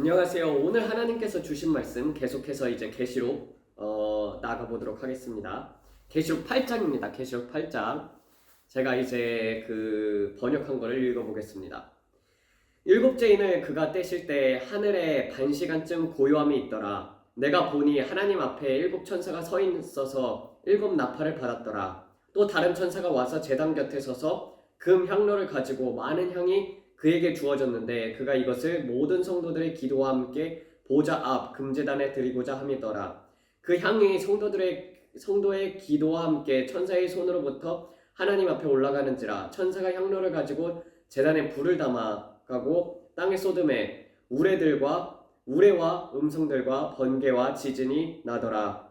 안녕하세요. 오늘 하나님께서 주신 말씀 계속해서 이제 계시록 나가보도록 하겠습니다. 계시록 8장입니다. 계시록 8장. 제가 이제 그 번역한 거를 읽어보겠습니다. 일곱째 인을 그가 떼실 때 하늘에 반시간쯤 고요함이 있더라. 내가 보니 하나님 앞에 일곱 천사가 서 있어서 일곱 나팔을 받았더라. 또 다른 천사가 와서 제단 곁에 서서 금 향로를 가지고 많은 향이 그에게 주어졌는데 그가 이것을 모든 성도들의 기도와 함께 보좌 앞 금제단에 드리고자 함이더라. 그 향이 성도의 기도와 함께 천사의 손으로부터 하나님 앞에 올라가는지라. 천사가 향로를 가지고 제단에 불을 담아 가고 땅에 쏟음에 우레와 음성들과 번개와 지진이 나더라.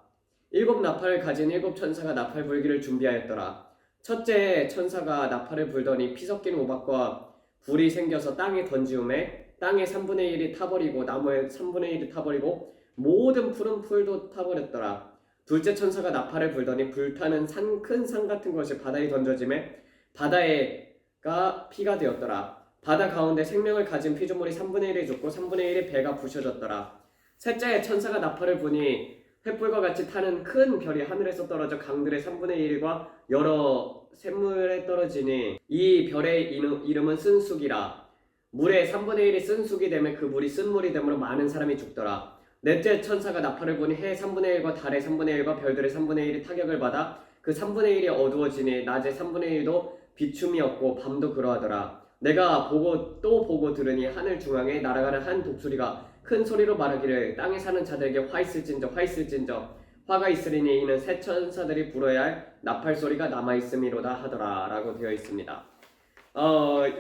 일곱 나팔을 가진 일곱 천사가 나팔 불기를 준비하였더라. 첫째 천사가 나팔을 불더니 피 섞인 우박과 불이 생겨서 땅에 던지움에 땅의 3분의 1이 타버리고 나무의 3분의 1이 타버리고 모든 푸른 풀도 타버렸더라. 둘째 천사가 나팔을 불더니 불타는 큰 산 같은 것이 바다에 던져짐에 바다가 피가 되었더라. 바다 가운데 생명을 가진 피조물이 3분의 1이 죽고 3분의 1의 배가 부셔졌더라. 셋째 천사가 나팔을 부니 횃불과 같이 타는 큰 별이 하늘에서 떨어져 강들의 3분의 1과 여러 샘물에 떨어지니 이 별의 이름은 쓴쑥이라. 물의 3분의 1이 쓴쑥이 되면 그 물이 쓴물이 되므로 많은 사람이 죽더라. 넷째 천사가 나팔을 부니 해의 3분의 1과 달의 3분의 1과 별들의 3분의 1이 타격을 받아 그 3분의 1이 어두워지니 낮의 3분의 1도 비춤이 없고 밤도 그러하더라. 내가 보고 들으니 하늘 중앙에 날아가는 한 독수리가 큰 소리로 말하기를 땅에 사는 자들에게 화 있을진저 화가 있으리니 이는 새 천사들이 불어야 할 나팔 소리가 남아있음이로다 하더라 라고 되어 있습니다.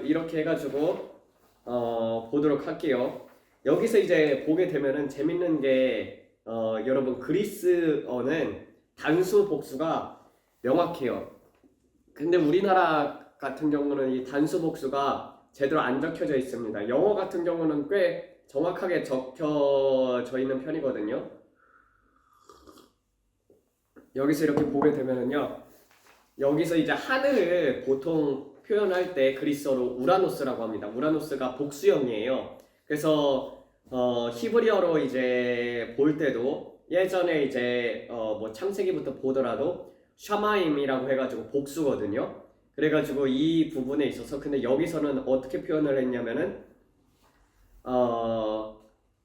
이렇게 해가지고 보도록 할게요. 여기서 이제 보게 되면은 재밌는 게 여러분 그리스어는 단수 복수가 명확해요. 근데 우리나라 같은 경우는 이 단수 복수가 제대로 안 적혀져 있습니다. 영어 같은 경우는 꽤 정확하게 적혀져 있는 편이거든요. 여기서 이렇게 보게 되면은요, 여기서 이제 하늘을 보통 표현할 때 그리스어로 우라노스라고 합니다. 우라노스가 복수형이에요. 그래서 히브리어로 이제 볼 때도 예전에 이제 뭐 창세기부터 보더라도 샤마임이라고 해가지고 복수거든요. 그래가지고 이 부분에 있어서 근데 여기서는 어떻게 표현을 했냐면은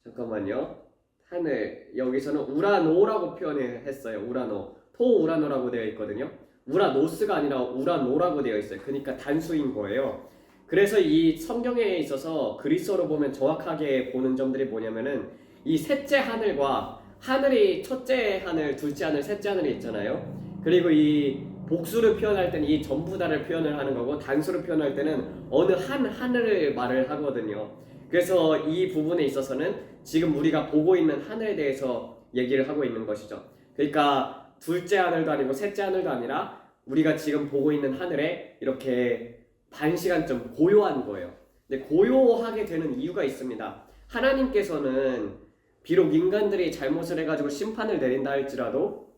잠깐만요. 하늘 여기서는 우라노라고 표현을 했어요. 우라노 토우라노라고 되어 있거든요. 우라노스가 아니라 우라노라고 되어 있어요. 그러니까 단수인 거예요. 그래서 이 성경에 있어서 그리스어로 보면 정확하게 보는 점들이 뭐냐면은 이 셋째 하늘과 하늘이 첫째 하늘, 둘째 하늘, 셋째 하늘이 있잖아요. 그리고 이 복수를 표현할 때는 이 전부 다를 표현을 하는 거고 단수를 표현할 때는 어느 한 하늘을 말을 하거든요. 그래서 이 부분에 있어서는 지금 우리가 보고 있는 하늘에 대해서 얘기를 하고 있는 것이죠. 그러니까 둘째 하늘도 아니고 셋째 하늘도 아니라 우리가 지금 보고 있는 하늘에 이렇게 반시간쯤 고요한 거예요. 근데 고요하게 되는 이유가 있습니다. 하나님께서는 비록 인간들이 잘못을 해가지고 심판을 내린다 할지라도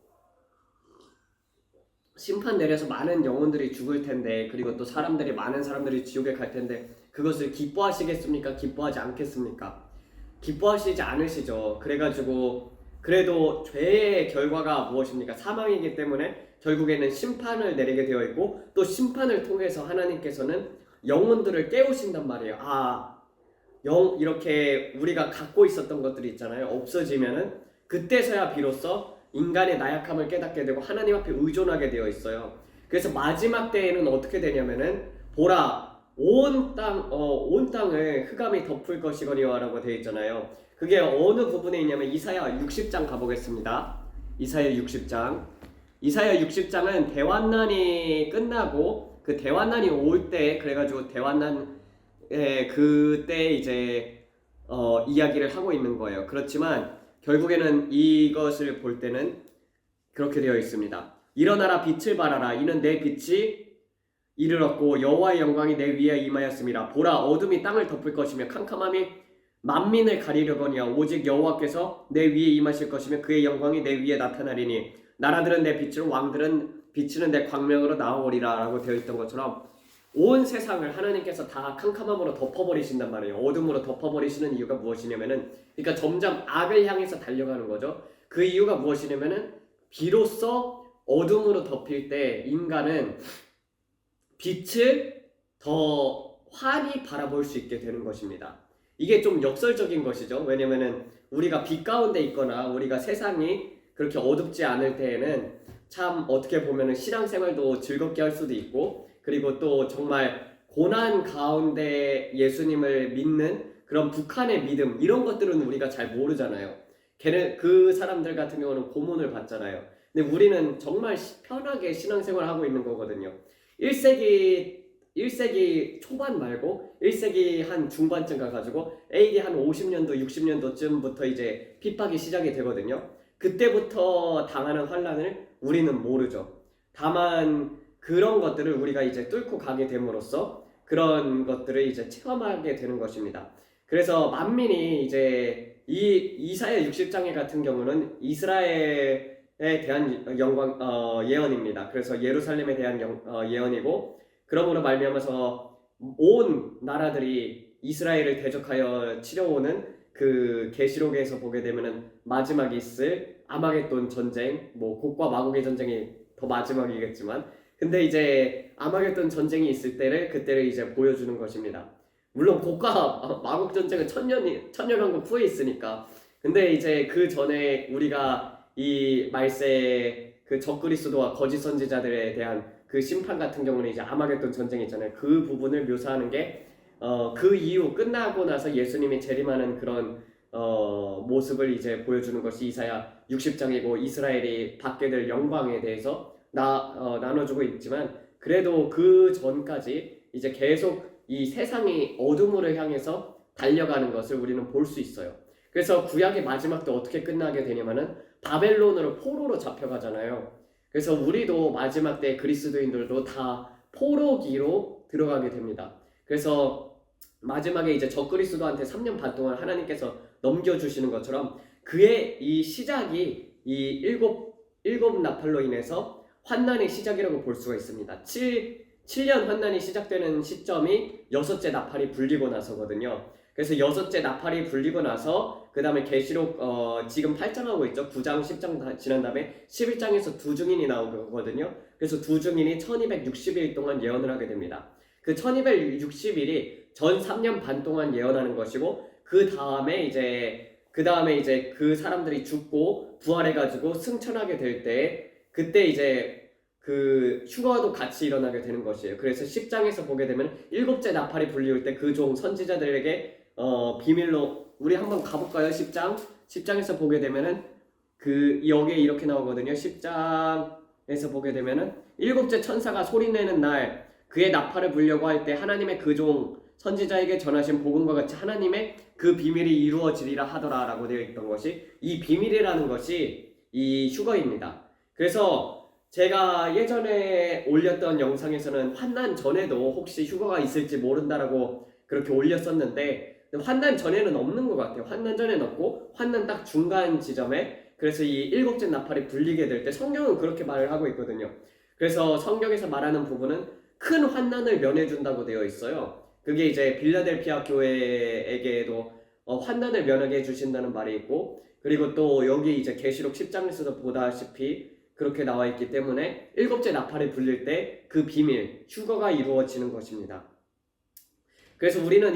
심판 내려서 많은 영혼들이 죽을 텐데 그리고 또 많은 사람들이 지옥에 갈 텐데 그것을 기뻐하시겠습니까? 기뻐하지 않겠습니까? 기뻐하시지 않으시죠. 그래가지고 그래도 죄의 결과가 무엇입니까? 사망이기 때문에 결국에는 심판을 내리게 되어 있고 또 심판을 통해서 하나님께서는 영혼들을 깨우신단 말이에요. 이렇게 우리가 갖고 있었던 것들이 있잖아요. 없어지면은 그때서야 비로소 인간의 나약함을 깨닫게 되고 하나님 앞에 의존하게 되어 있어요. 그래서 마지막 때에는 어떻게 되냐면은 보라 온 땅을 흑암이 덮을 것이거니와 라고 되어 있잖아요. 그게 어느 부분에 있냐면 이사야 60장 가보겠습니다. 이사야 60장은 대환난이 끝나고 그 대환난이 올 때 그래가지고 그때 이제 이야기를 하고 있는 거예요. 그렇지만 결국에는 이것을 볼 때는 그렇게 되어 있습니다. 일어나라 빛을 발하라 이는 내 빛이 이르렀고 여호와의 영광이 내 위에 임하였음이라. 보라 어둠이 땅을 덮을 것이며 캄캄함이 만민을 가리려거니와 오직 여호와께서 내 위에 임하실 것이며 그의 영광이 내 위에 나타나리니 나라들은 내 빛으로 왕들은 비치는 내 광명으로 나오리라 라고 되어 있던 것처럼 온 세상을 하나님께서 다 캄캄함으로 덮어버리신단 말이에요. 어둠으로 덮어버리시는 이유가 무엇이냐면은, 그러니까 점점 악을 향해서 달려가는 거죠. 그 이유가 무엇이냐면은, 비로소 어둠으로 덮일 때 인간은 빛을 더 환히 바라볼 수 있게 되는 것입니다. 이게 좀 역설적인 것이죠. 왜냐면은 우리가 빛 가운데 있거나 우리가 세상이 그렇게 어둡지 않을 때에는 참 어떻게 보면은 신앙생활도 즐겁게 할 수도 있고, 그리고 또 정말 고난 가운데 예수님을 믿는 그런 북한의 믿음, 이런 것들은 우리가 잘 모르잖아요. 걔는, 그 사람들 같은 경우는 고문을 받잖아요. 근데 우리는 정말 편하게 신앙생활을 하고 있는 거거든요. 1세기 초반 말고 1세기 한 중반쯤 가가지고 AD 한 50년도 60년도쯤부터 이제 핍박이 시작이 되거든요. 그때부터 당하는 환란을 우리는 모르죠. 다만 그런 것들을 우리가 이제 뚫고 가게 됨으로써 그런 것들을 이제 체험하게 되는 것입니다. 그래서 만민이 이제 이 이사야 60장에 같은 경우는 이스라엘에 대한 예언입니다. 그래서 예루살렘에 대한 예언이고, 그러므로 말미암아서 온 나라들이 이스라엘을 대적하여 치러오는 그 계시록에서 보게 되면은 마지막에 있을 아마겟돈 전쟁, 뭐 곡과 마곡의 전쟁이 더 마지막이겠지만, 근데 이제 아마겟돈 전쟁이 있을 때를 그때를 이제 보여주는 것입니다. 물론 곡과 마곡 전쟁은 천년왕국 후에 있으니까. 근데 이제 그 전에 우리가 이 말세 그 적그리스도와 거짓 선지자들에 대한 그 심판 같은 경우는 이제 아마겟돈 전쟁 있잖아요. 그 부분을 묘사하는 게 그 이후 끝나고 나서 예수님이 재림하는 그런 모습을 이제 보여주는 것이 이사야 60장이고, 이스라엘이 받게 될 영광에 대해서 나눠주고 있지만, 그래도 그 전까지 이제 계속 이 세상이 어둠으로 향해서 달려가는 것을 우리는 볼 수 있어요. 그래서 구약의 마지막도 어떻게 끝나게 되냐면은 바벨론으로 포로로 잡혀가잖아요. 그래서 우리도 마지막 때 그리스도인들도 다 포로기로 들어가게 됩니다. 그래서 마지막에 이제 적그리스도한테 3년 반 동안 하나님께서 넘겨주시는 것처럼 그의 이 시작이 이 일곱 나팔로 인해서 환난의 시작이라고 볼 수가 있습니다. 7년 환난이 시작되는 시점이 여섯째 나팔이 불리고 나서거든요. 그래서 여섯째 나팔이 불리고 나서 그 다음에 계시록 지금 8장 하고 있죠. 9장 10장 다 지난 다음에 11장에서 두 증인이 나오거든요. 그래서 두 증인이 1260일 동안 예언을 하게 됩니다. 그 1260일이 전 3년 반 동안 예언하는 것이고, 그 다음에 이제 그 사람들이 죽고 부활해가지고 승천하게 될 때, 그때 이제 그 휴가도 같이 일어나게 되는 것이에요. 그래서 10장에서 보게 되면 일곱째 나팔이 불리울 때 그 종 선지자들에게 비밀로, 우리 한번 가볼까요? 10장에서 보게 되면은 그 여기에 이렇게 나오거든요. 10장에서 보게 되면은 일곱째 천사가 소리내는 날 그의 나팔을 불려고 할 때 하나님의 그 종 선지자에게 전하신 복음과 같이 하나님의 그 비밀이 이루어지리라 하더라 라고 되어 있던 것이, 이 비밀이라는 것이 이 휴거입니다. 그래서 제가 예전에 올렸던 영상에서는 환난 전에도 혹시 휴거가 있을지 모른다라고 그렇게 올렸었는데, 환난 전에는 없는 것 같아요. 환난 전에는 없고 환난 딱 중간 지점에, 그래서 이 일곱째 나팔이 불리게 될 때 성경은 그렇게 말을 하고 있거든요. 그래서 성경에서 말하는 부분은 큰 환난을 면해준다고 되어 있어요. 그게 이제 빌라델피아 교회에게도 환난을 면하게 해주신다는 말이 있고, 그리고 또 여기 이제 계시록 10장에서도 보다시피 그렇게 나와 있기 때문에 일곱째 나팔이 불릴 때 그 비밀, 휴거가 이루어지는 것입니다. 그래서 우리는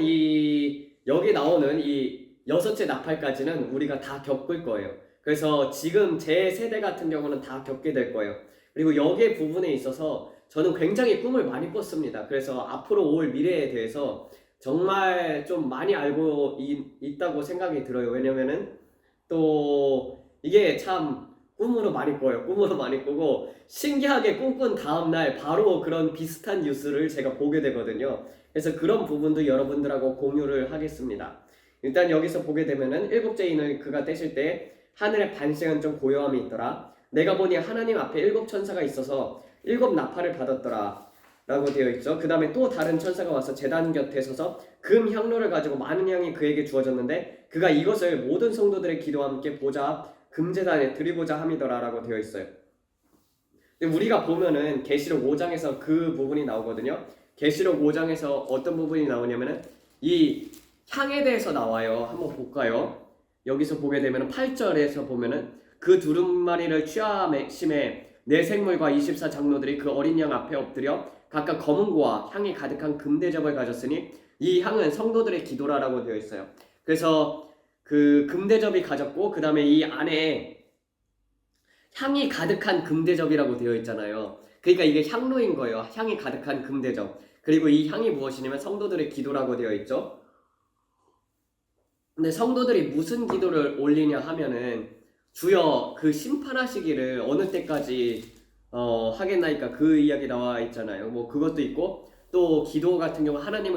여기 나오는 이 여섯째 나팔까지는 우리가 다 겪을 거예요. 그래서 지금 제 세대 같은 경우는 다 겪게 될 거예요. 그리고 여기에 부분에 있어서 저는 굉장히 꿈을 많이 꿨습니다. 그래서 앞으로 올 미래에 대해서 정말 좀 많이 알고 있다고 생각이 들어요. 왜냐면은 또 이게 참 꿈으로 많이 꿔요. 꿈으로 많이 꾸고, 신기하게 꿈꾼 다음날 바로 그런 비슷한 뉴스를 제가 보게 되거든요. 그래서 그런 부분도 여러분들하고 공유를 하겠습니다. 일단 여기서 보게 되면은 일곱째 인을 그가 떼실 때 하늘의 반씩은 좀 고요함이 있더라. 내가 보니 하나님 앞에 일곱 천사가 있어서 일곱 나팔을 받았더라 라고 되어 있죠. 그 다음에 또 다른 천사가 와서 제단 곁에 서서 금 향로를 가지고 많은 향이 그에게 주어졌는데 그가 이것을 모든 성도들의 기도와 함께 보좌 금제단에 드리고자 함이더라 라고 되어 있어요. 근데 우리가 보면은 계시록 5장에서 그 부분이 나오거든요. 계시록 5장에서 어떤 부분이 나오냐면은 이 향에 대해서 나와요. 한번 볼까요? 여기서 보게 되면은 8절에서 보면은 그 두루마리를 취하심에 네 생물과 24장로들이 그 어린 양 앞에 엎드려 각각 검은 고와 향이 가득한 금대접을 가졌으니 이 향은 성도들의 기도라라고 되어 있어요. 그래서 그 금대접이 가졌고 그 다음에 이 안에 향이 가득한 금대접이라고 되어 있잖아요. 그러니까 이게 향로인 거예요. 향이 가득한 금대접. 그리고 이 향이 무엇이냐면 성도들의 기도라고 되어 있죠. 근데 성도들이 무슨 기도를 올리냐 하면은 주여 그 심판하시기를 어느 때까지 하겠나이까 그 이야기 나와 있잖아요. 뭐 그것도 있고 또 기도 같은 경우 하나님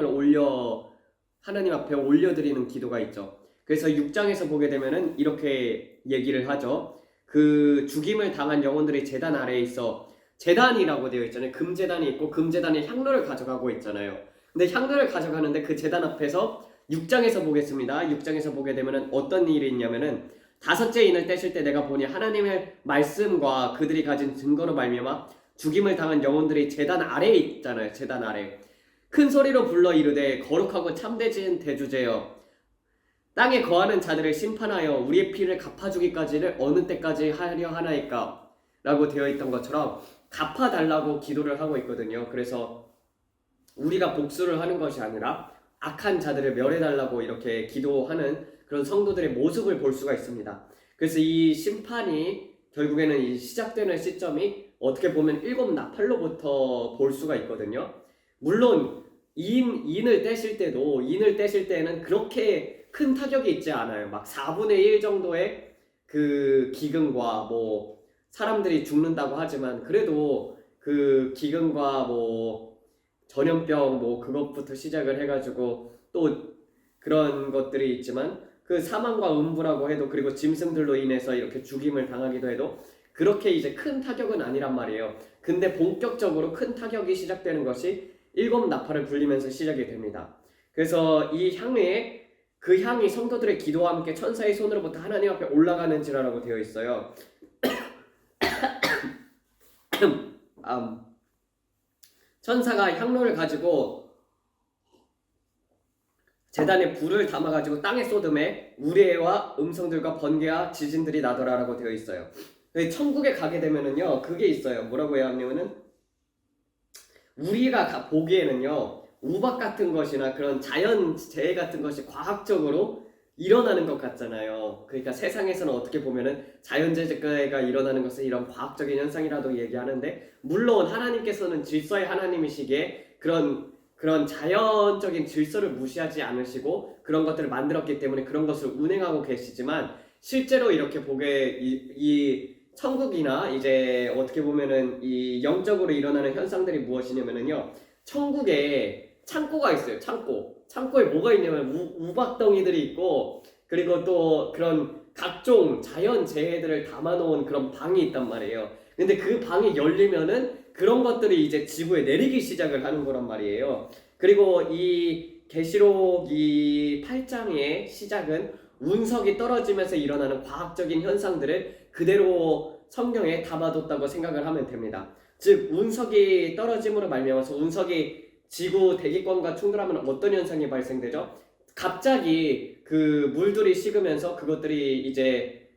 앞에 올려드리는 기도가 있죠. 그래서 6장에서 보게 되면은 이렇게 얘기를 하죠. 그 죽임을 당한 영혼들이 제단 아래에 있어 제단이라고 되어 있잖아요. 금제단이 있고 금제단에 향로를 가져가고 있잖아요. 근데 향로를 가져가는데 그 제단 앞에서 6장에서 보겠습니다. 6장에서 보게 되면은 어떤 일이 있냐면은 다섯째 인을 떼실 때 내가 보니 하나님의 말씀과 그들이 가진 증거로 말미암아 죽임을 당한 영혼들이 제단 아래에 있잖아요. 제단 아래 큰 소리로 불러 이르되 거룩하고 참되신 대주제여 땅에 거하는 자들을 심판하여 우리의 피를 갚아주기까지를 어느 때까지 하려 하나이까 라고 되어 있던 것처럼 갚아달라고 기도를 하고 있거든요. 그래서 우리가 복수를 하는 것이 아니라 악한 자들을 멸해달라고 이렇게 기도하는 그런 성도들의 모습을 볼 수가 있습니다. 그래서 이 심판이 결국에는 이 시작되는 시점이 어떻게 보면 7나팔로부터 볼 수가 있거든요. 물론 인을 떼실 때는 그렇게 큰 타격이 있지 않아요. 막 4분의 1 정도의 그 기근과 뭐 사람들이 죽는다고 하지만 그래도 그 기근과 뭐 전염병 뭐 그것부터 시작을 해가지고 또 그런 것들이 있지만 그 사망과 음부라고 해도 그리고 짐승들로 인해서 이렇게 죽임을 당하기도 해도 그렇게 이제 큰 타격은 아니란 말이에요. 근데 본격적으로 큰 타격이 시작되는 것이 7나팔을 불리면서 시작이 됩니다. 그래서 이 향에 그 향이 성도들의 기도와 함께 천사의 손으로부터 하나님 앞에 올라가는지라고 되어 있어요. 천사가 향로를 가지고 제단에 불을 담아가지고 땅에 쏟음에 우레와 음성들과 번개와 지진들이 나더라라고 되어 있어요. 천국에 가게 되면은요 그게 있어요. 뭐라고 해야 하냐면은 우리가 보기에는요 우박 같은 것이나 그런 자연 재해 같은 것이 과학적으로 일어나는 것 같잖아요. 그러니까 세상에서는 어떻게 보면은 자연재해가 일어나는 것은 이런 과학적인 현상이라도 얘기하는데 물론 하나님께서는 질서의 하나님이시기에 그런 자연적인 질서를 무시하지 않으시고 그런 것들을 만들었기 때문에 그런 것을 운행하고 계시지만 실제로 이렇게 보게 이 천국이나 이제 어떻게 보면은 이 영적으로 일어나는 현상들이 무엇이냐면은요 천국에 창고가 있어요. 창고에 뭐가 있냐면 우박덩이들이 있고 그리고 또 그런 각종 자연 재해들을 담아놓은 그런 방이 있단 말이에요. 근데 그 방이 열리면은 그런 것들이 이제 지구에 내리기 시작을 하는 거란 말이에요. 그리고 이 계시록 이 8장의 시작은 운석이 떨어지면서 일어나는 과학적인 현상들을 그대로 성경에 담아뒀다고 생각을 하면 됩니다. 즉 운석이 떨어짐으로 말미암아서 운석이 지구 대기권과 충돌하면 어떤 현상이 발생되죠? 갑자기 그 물들이 식으면서 그것들이 이제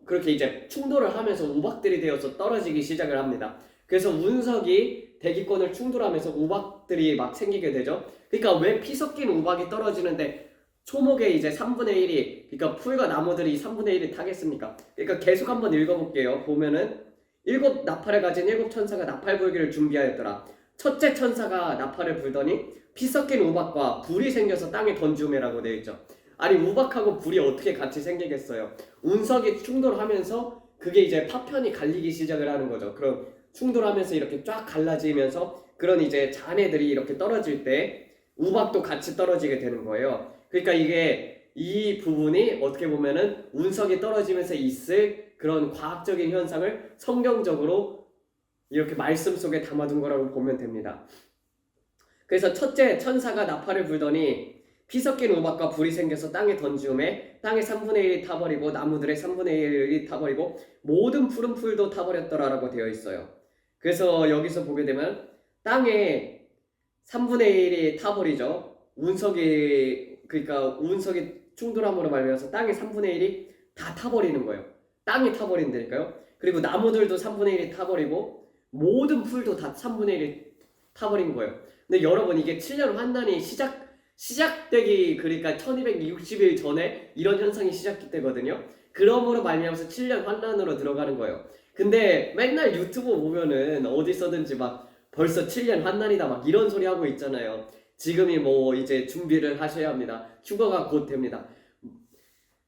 그렇게 이제 충돌을 하면서 우박들이 되어서 떨어지기 시작을 합니다. 그래서 운석이 대기권을 충돌하면서 우박들이 막 생기게 되죠. 그러니까 왜 피 섞인 우박이 떨어지는데 초목의 이제 3분의 1이 그러니까 풀과 나무들이 3분의 1이 타겠습니까? 그러니까 계속 한번 읽어볼게요. 보면은 7나팔을 가진 7천사가 나팔 불기를 준비하였더라. 첫째 천사가 나팔을 불더니 피 섞인 우박과 불이 생겨서 땅에 던지우매라고 되어 있죠. 아니 우박하고 불이 어떻게 같이 생기겠어요? 운석이 충돌하면서 그게 이제 파편이 갈리기 시작을 하는 거죠. 그럼 충돌하면서 이렇게 쫙 갈라지면서 그런 이제 잔해들이 이렇게 떨어질 때 우박도 같이 떨어지게 되는 거예요. 그러니까 이게 이 부분이 어떻게 보면은 운석이 떨어지면서 있을 그런 과학적인 현상을 성경적으로 이렇게 말씀 속에 담아둔 거라고 보면 됩니다. 그래서 첫째 천사가 나팔을 불더니 피 섞인 우박과 불이 생겨서 땅에 던지우매 땅의 3분의 1이 타버리고 나무들의 3분의 1이 타버리고 모든 푸른 풀도 타버렸더라라고 되어 있어요. 그래서 여기서 보게 되면 땅에 3분의 1이 타버리죠. 그러니까 운석이 충돌함으로 말미암아서 땅의 3분의 1이 다 타버리는 거예요. 땅이 타버린다니까요. 그리고 나무들도 3분의 1이 타버리고 모든 풀도 다 3분의 1이 타버린 거예요. 근데 여러분 이게 7년 환난이 시작되기 그러니까 1260일 전에 이런 현상이 시작되거든요. 그러므로 말미암아서 7년 환난으로 들어가는 거예요. 근데 맨날 유튜브 보면은 어디서든지 막 벌써 7년 환난이다 막 이런 소리 하고 있잖아요. 지금이 뭐 이제 준비를 하셔야 합니다. 휴가가 곧 됩니다.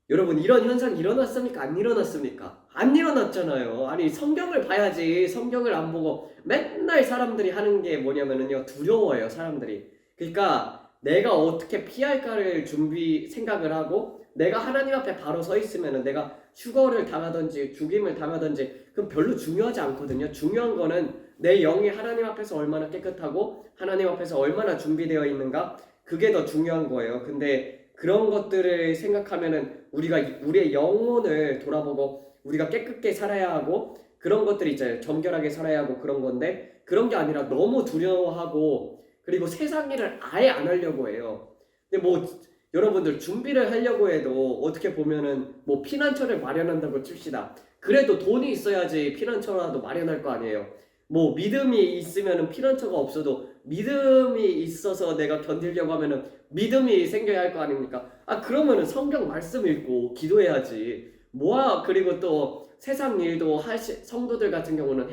여러분 이런 현상 일어났습니까? 안 일어났습니까? 안 일어났잖아요. 아니 성경을 봐야지. 성경을 안 보고 맨날 사람들이 하는 게 뭐냐면은요, 두려워요 사람들이. 그러니까 내가 어떻게 피할까를 생각을 하고 내가 하나님 앞에 바로 서 있으면은 내가 휴거를 당하든지 죽임을 당하든지 그건 별로 중요하지 않거든요. 중요한 거는 내 영이 하나님 앞에서 얼마나 깨끗하고 하나님 앞에서 얼마나 준비되어 있는가, 그게 더 중요한 거예요. 근데 그런 것들을 생각하면은 우리가 우리의 영혼을 돌아보고 우리가 깨끗게 살아야 하고 그런 것들이 있잖아요. 정결하게 살아야 하고 그런 건데 그런 게 아니라 너무 두려워하고 그리고 세상 일을 아예 안 하려고 해요. 근데 뭐 여러분들 준비를 하려고 해도 어떻게 보면은 뭐 피난처를 마련한다고 칩시다. 그래도 돈이 있어야지 피난처라도 마련할 거 아니에요. 뭐 믿음이 있으면은 피난처가 없어도 믿음이 있어서 내가 견디려고 하면은 믿음이 생겨야 할 거 아닙니까? 그러면은 성경 말씀 읽고 기도해야지. 그리고 또 세상 일도 성도들 같은 경우는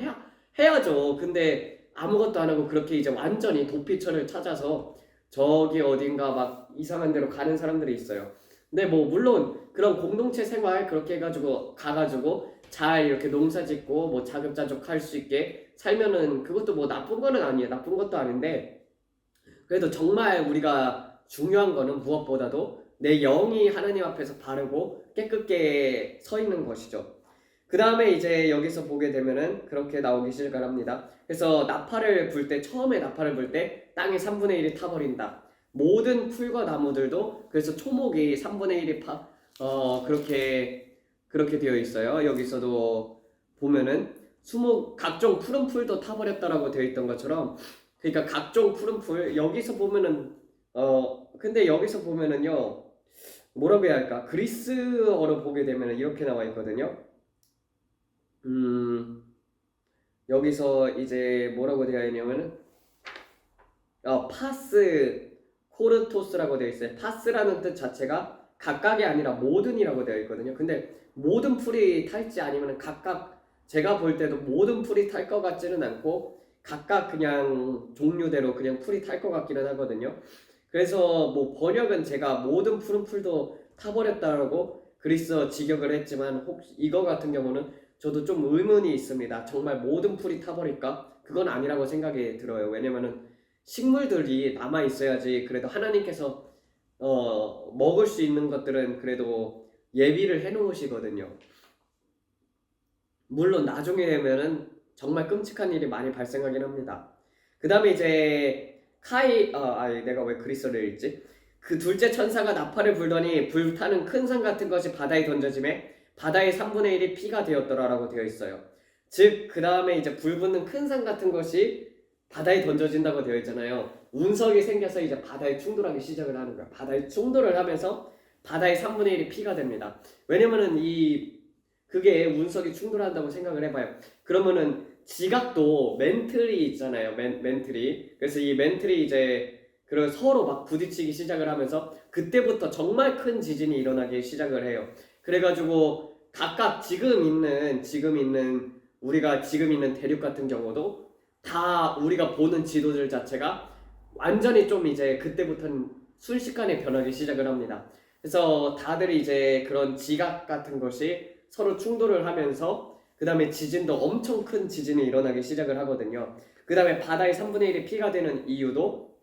해야죠. 근데 아무것도 안 하고 그렇게 이제 완전히 도피처를 찾아서 저기 어딘가 막 이상한 데로 가는 사람들이 있어요. 근데 뭐 물론 그런 공동체 생활 그렇게 해가지고 가가지고 잘 이렇게 농사 짓고 뭐 자급자족할 수 있게 살면은 그것도 뭐 나쁜 거는 아니에요. 나쁜 것도 아닌데 그래도 정말 우리가 중요한 거는 무엇보다도 내 영이 하나님 앞에서 바르고 깨끗게 서 있는 것이죠. 그 다음에 이제 여기서 보게 되면은 그렇게 나오기 시작을 합니다. 그래서 처음에 나팔을 불 때 땅의 3분의 1이 타버린다. 모든 풀과 나무들도, 그래서 초목이 3분의 1이 그렇게 되어 있어요. 여기서도 보면은 각종 푸른 풀도 타버렸다라고 되어 있던 것처럼, 그러니까 각종 푸른 풀, 여기서 보면은 근데 여기서 보면은요, 뭐라고 해야 할까? 그리스어로 보게 되면은 이렇게 나와 있거든요. 여기서 이제 뭐라고 되어 있냐면은 파스 코르토스라고 되어 있어요. 파스라는 뜻 자체가 각각이 아니라 모든이라고 되어 있거든요. 근데 모든 풀이 탈지 아니면 각각, 제가 볼 때도 모든 풀이 탈 것 같지는 않고 각각 그냥 종류대로 그냥 풀이 탈 것 같기는 하거든요. 그래서 뭐 번역은 제가 모든 푸른 풀도 타버렸다라고 그리스어 직역을 했지만 혹시 이거 같은 경우는 저도 좀 의문이 있습니다. 정말 모든 풀이 타버릴까? 그건 아니라고 생각이 들어요. 왜냐면은 식물들이 남아 있어야지 그래도 하나님께서 먹을 수 있는 것들은 그래도 예비를 해 놓으시거든요. 물론 나중에 되면은 정말 끔찍한 일이 많이 발생하긴 합니다. 그 다음에 이제 내가 왜 그리스어를 읽지? 그 둘째 천사가 나팔을 불더니 불타는 큰 산 같은 것이 바다에 던져짐에 바다의 3분의 1이 피가 되었더라라고 되어 있어요. 즉 그 다음에 이제 불 붙는 큰 산 같은 것이 바다에 던져진다고 되어 있잖아요. 운석이 생겨서 이제 바다에 충돌하기 시작을 하는 거야. 바다에 충돌을 하면서 바다의 3분의 1이 피가 됩니다. 왜냐면은 그게 운석이 충돌한다고 생각을 해봐요. 그러면은 지각도 멘틀이 있잖아요. 멘틀이. 그래서 이 멘틀이 이제 서로 막 부딪히기 시작을 하면서 그때부터 정말 큰 지진이 일어나기 시작을 해요. 그래가지고 각각 우리가 지금 있는 대륙 같은 경우도 다 우리가 보는 지도들 자체가 완전히 좀 이제 그때부터는 순식간에 변하기 시작을 합니다. 그래서 다들 이제 그런 지각 같은 것이 서로 충돌을 하면서 그 다음에 지진도 엄청 큰 지진이 일어나기 시작을 하거든요. 그 다음에 바다의 3분의 1이 피가 되는 이유도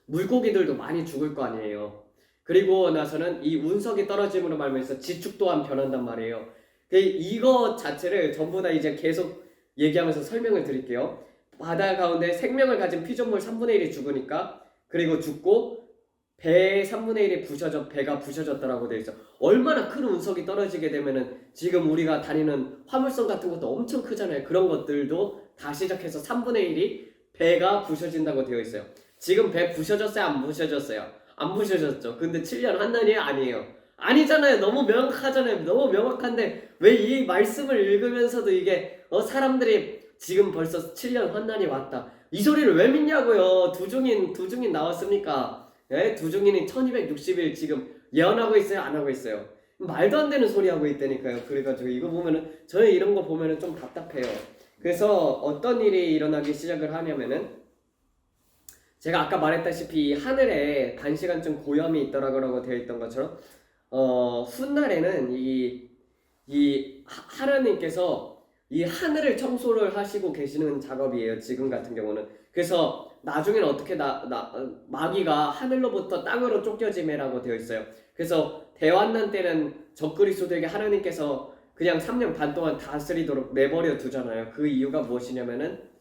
물고기들도 많이 죽을 거 아니에요. 그리고 나서는 이 운석이 떨어짐으로 말미암아서 지축 또한 변한단 말이에요. 이거 자체를 전부 다 이제 계속 얘기하면서 설명을 드릴게요. 바다 가운데 생명을 가진 피조물 3분의 1이 죽으니까, 그리고 죽고 배의 3분의 1이 배가 부셔졌다라고 되어 있어. 얼마나 큰 운석이 떨어지게 되면은 지금 우리가 다니는 화물선 같은 것도 엄청 크잖아요. 그런 것들도 다 시작해서 3분의 1이 배가 부셔진다고 되어 있어요. 지금 배 부셔졌어요? 안 부셔졌어요? 안 부셔졌죠. 근데 7년 환난이 아니에요. 아니잖아요. 너무 명확하잖아요. 너무 명확한데 왜 이 말씀을 읽으면서도 이게 사람들이 지금 벌써 7년 환난이 왔다. 이 소리를 왜 믿냐고요. 두중인 나왔습니까? 예? 두중인이 1260일 지금 예언하고 있어요? 안 하고 있어요? 말도 안 되는 소리 하고 있다니까요. 그래가지고 이거 보면은 저는 이런 거 보면은 좀 답답해요. 그래서 어떤 일이 일어나기 시작을 하냐면은 제가 아까 말했다시피 하늘에 단시간쯤 고염이 있더라고 되어 있던 것처럼 훗날에는 하나님께서 이 하늘을 청소를 하시고 계시는 작업이에요. 지금 같은 경우는. 그래서 나중에는 어떻게 마귀가 하늘로부터 땅으로 쫓겨짐이라고 되어 있어요. 그래서 대환난 때는 적그리스도에게 하나님께서 그냥 3년 반 동안 다스리도록 내버려 두잖아요. 그 이유가 무엇이냐면은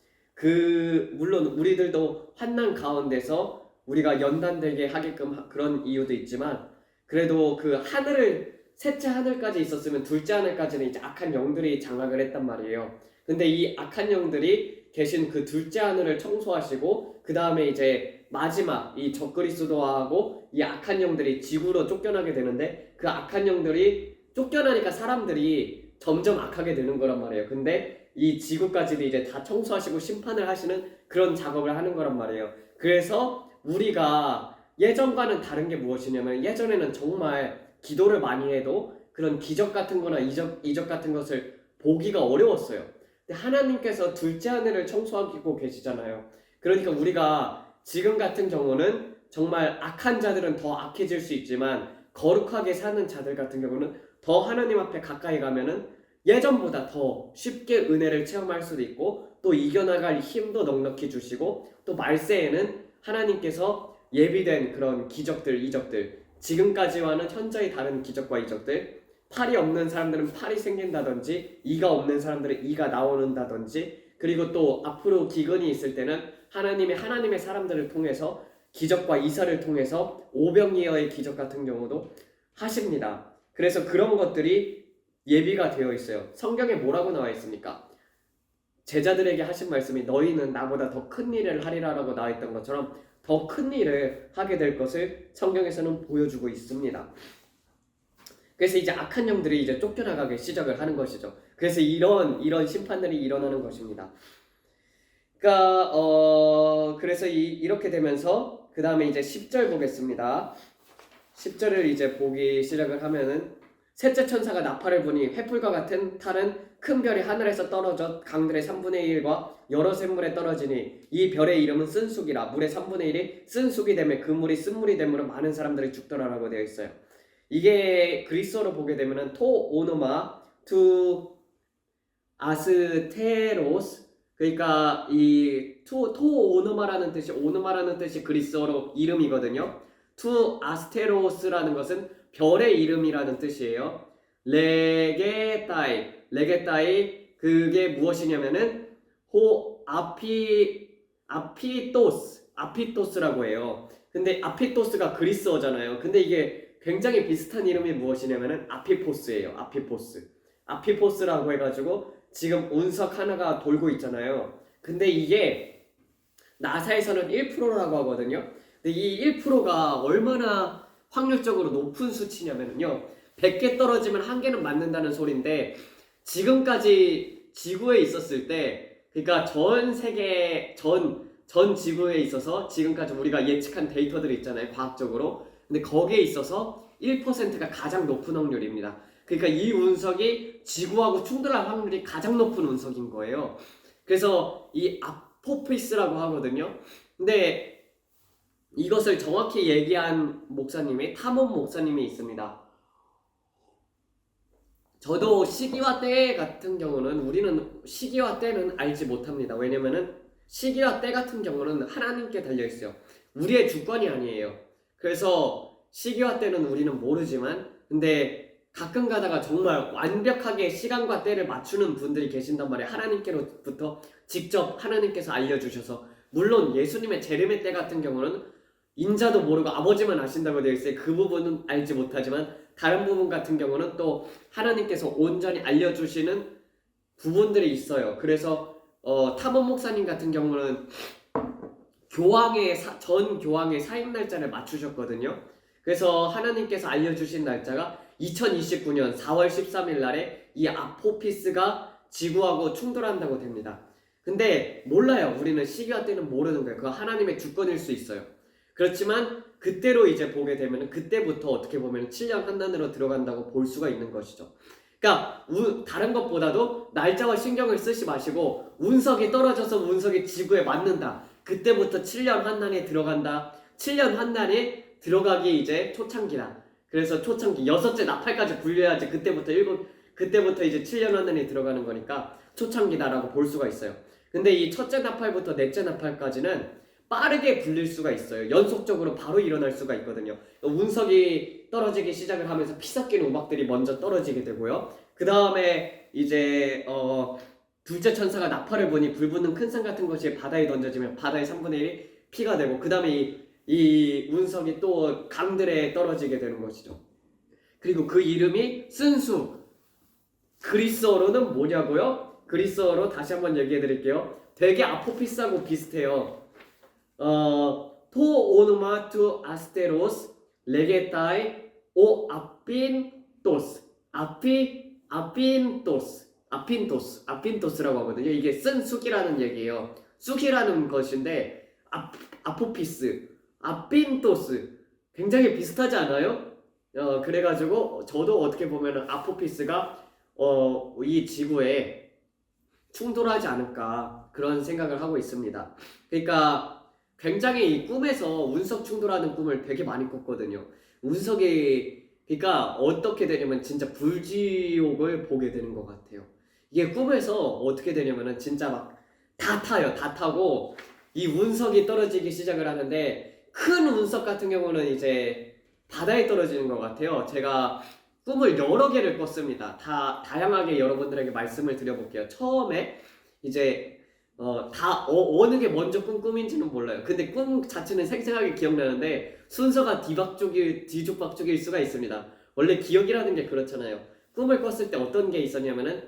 물론 우리들도 환난 가운데서 우리가 연단되게 하게끔 그런 이유도 있지만 그래도 그 셋째 하늘까지 있었으면 둘째 하늘까지는 이제 악한 영들이 장악을 했단 말이에요. 근데 이 악한 영들이 계신 그 둘째 하늘을 청소하시고 그 다음에 이제 마지막 이 적그리스도하고 이 악한 영들이 지구로 쫓겨나게 되는데 그 악한 영들이 쫓겨나니까 사람들이 점점 악하게 되는 거란 말이에요. 근데 이 지구까지도 이제 다 청소하시고 심판을 하시는 그런 작업을 하는 거란 말이에요. 그래서 우리가 예전과는 다른 게 무엇이냐면 예전에는 정말 기도를 많이 해도 그런 기적 같은 거나 이적 같은 것을 보기가 어려웠어요. 근데 하나님께서 둘째 하늘을 청소하고 계시잖아요. 그러니까 우리가 지금 같은 경우는 정말 악한 자들은 더 악해질 수 있지만 거룩하게 사는 자들 같은 경우는 더 하나님 앞에 가까이 가면은 예전보다 더 쉽게 은혜를 체험할 수도 있고 또 이겨나갈 힘도 넉넉히 주시고 또 말세에는 하나님께서 예비된 그런 기적들, 이적들 지금까지와는 현저히 다른 기적과 이적들 팔이 없는 사람들은 팔이 생긴다든지 이가 없는 사람들은 이가 나오는다든지 그리고 또 앞으로 기근이 있을 때는 하나님의 사람들을 통해서 기적과 이사를 통해서 오병이어의 기적 같은 경우도 하십니다. 그래서 그런 것들이 예비가 되어 있어요. 성경에 뭐라고 나와 있습니까? 제자들에게 하신 말씀이 너희는 나보다 더 큰 일을 하리라라고 나와 있던 것처럼 더 큰 일을 하게 될 것을 성경에서는 보여주고 있습니다. 그래서 이제 악한 영들이 이제 쫓겨나가기 시작을 하는 것이죠. 그래서 이런 심판들이 일어나는 것입니다. 그러니까 그래서 이렇게 되면서 그 다음에 이제 10절 보겠습니다. 10절을 이제 보기 시작을 하면은 셋째 천사가 나팔을 부니 횃불과 같은 탈은 큰 별이 하늘에서 떨어져 강들의 3분의 1과 여러 샘물에 떨어지니 이 별의 이름은 쓴쑥이라 물의 3분의 1이 쓴쑥이 되매 그 물이 쓴물이 되므로 많은 사람들이 죽더라라고 되어 있어요. 이게 그리스어로 보게 되면은 토 오노마 투 아스테로스 그러니까 이 토 오노마라는 뜻이 그리스어로 이름이거든요. 투 아스테로스라는 것은 별의 이름이라는 뜻이에요. 레게따이 그게 무엇이냐면은 아피토스라고 해요. 근데 아피토스가 그리스어잖아요. 근데 이게 굉장히 비슷한 이름이 무엇이냐면은 아피포스예요. 아피포스라고 해가지고 지금 운석 하나가 돌고 있잖아요. 근데 이게 나사에서는 1%라고 하거든요. 근데 이 1%가 얼마나 확률적으로 높은 수치냐면요 100개 떨어지면 1개는 맞는다는 소린데 지금까지 지구에 있었을 때 그러니까 전 세계 전 지구에 있어서 지금까지 우리가 예측한 데이터들이 있잖아요 과학적으로. 근데 거기에 있어서 1%가 가장 높은 확률입니다. 그러니까 이 운석이 지구하고 충돌할 확률이 가장 높은 운석인 거예요. 그래서 이 아포피스라고 하거든요. 근데 이것을 정확히 얘기한 탐험 목사님이 있습니다. 저도 시기와 때 같은 경우는 우리는 시기와 때는 알지 못합니다. 왜냐면은 시기와 때 같은 경우는 하나님께 달려있어요. 우리의 주권이 아니에요. 그래서 시기와 때는 우리는 모르지만 근데 가끔 가다가 정말 완벽하게 시간과 때를 맞추는 분들이 계신단 말이에요. 하나님께로부터 직접 하나님께서 알려주셔서 물론 예수님의 재림의 때 같은 경우는 인자도 모르고 아버지만 아신다고 되어 있어요. 그 부분은 알지 못하지만 다른 부분 같은 경우는 또 하나님께서 온전히 알려주시는 부분들이 있어요. 그래서 탐험 목사님 같은 경우는 전 교황의 사임 날짜를 맞추셨거든요. 그래서 하나님께서 알려주신 날짜가 2029년 4월 13일 날에 이 아포피스가 지구하고 충돌한다고 됩니다. 근데 몰라요. 우리는 시기와 때는 모르는 거예요. 그거 하나님의 주권일 수 있어요. 그렇지만 그때로 이제 보게 되면 그때부터 어떻게 보면 7년 한난으로 들어간다고 볼 수가 있는 것이죠. 그러니까 다른 것보다도 날짜와 신경을 쓰지 마시고 운석이 떨어져서 운석이 지구에 맞는다. 그때부터 7년 환난에 들어간다. 7년 환난에 들어가기 이제 초창기다. 그래서 초창기 6째 나팔까지 굴려야지 그때부터 이제 7년 환난에 들어가는 거니까 초창기다라고 볼 수가 있어요. 근데 이 첫째 나팔부터 넷째 나팔까지는 빠르게 굴릴 수가 있어요. 연속적으로 바로 일어날 수가 있거든요. 운석이 떨어지기 시작을 하면서 피 섞인 우박들이 먼저 떨어지게 되고요. 그 다음에 이제 둘째 천사가 나팔을 보니 불붙는 큰 산 같은 것이 바다에 던져지면 바다의 3분의 1이 피가 되고 그 다음에 이 운석이 또 강들에 떨어지게 되는 것이죠. 그리고 그 이름이 쓴수. 그리스어로는 뭐냐고요? 그리스어로 다시 한번 얘기해 드릴게요. 되게 아포피스하고 비슷해요. 토 오누마 투 아스테로스 레게타이 오 아핀토스라고 하거든요. 이게 쓴 쑥이라는 얘기예요. 쑥이라는 것인데 아포피스, 아핀토스 굉장히 비슷하지 않아요? 그래가지고 저도 어떻게 보면은 아포피스가 이 지구에 충돌하지 않을까 그런 생각을 하고 있습니다. 그러니까 굉장히 이 꿈에서 운석 충돌하는 꿈을 되게 많이 꿨거든요. 운석이 그러니까 어떻게 되냐면 진짜 불지옥을 보게 되는 것 같아요. 이게 꿈에서 어떻게 되냐면은 진짜 막 다 타요. 다 타고 이 운석이 떨어지기 시작을 하는데 큰 운석 같은 경우는 이제 바다에 떨어지는 것 같아요. 제가 꿈을 여러 개를 꿨습니다. 다양하게 여러분들에게 말씀을 드려볼게요. 처음에 이제 어느 게 먼저 꾼 꿈인지는 몰라요. 근데 꿈 자체는 생생하게 기억나는데 순서가 뒤죽박죽일 수가 있습니다. 원래 기억이라는 게 그렇잖아요. 꿈을 꿨을 때 어떤 게 있었냐면은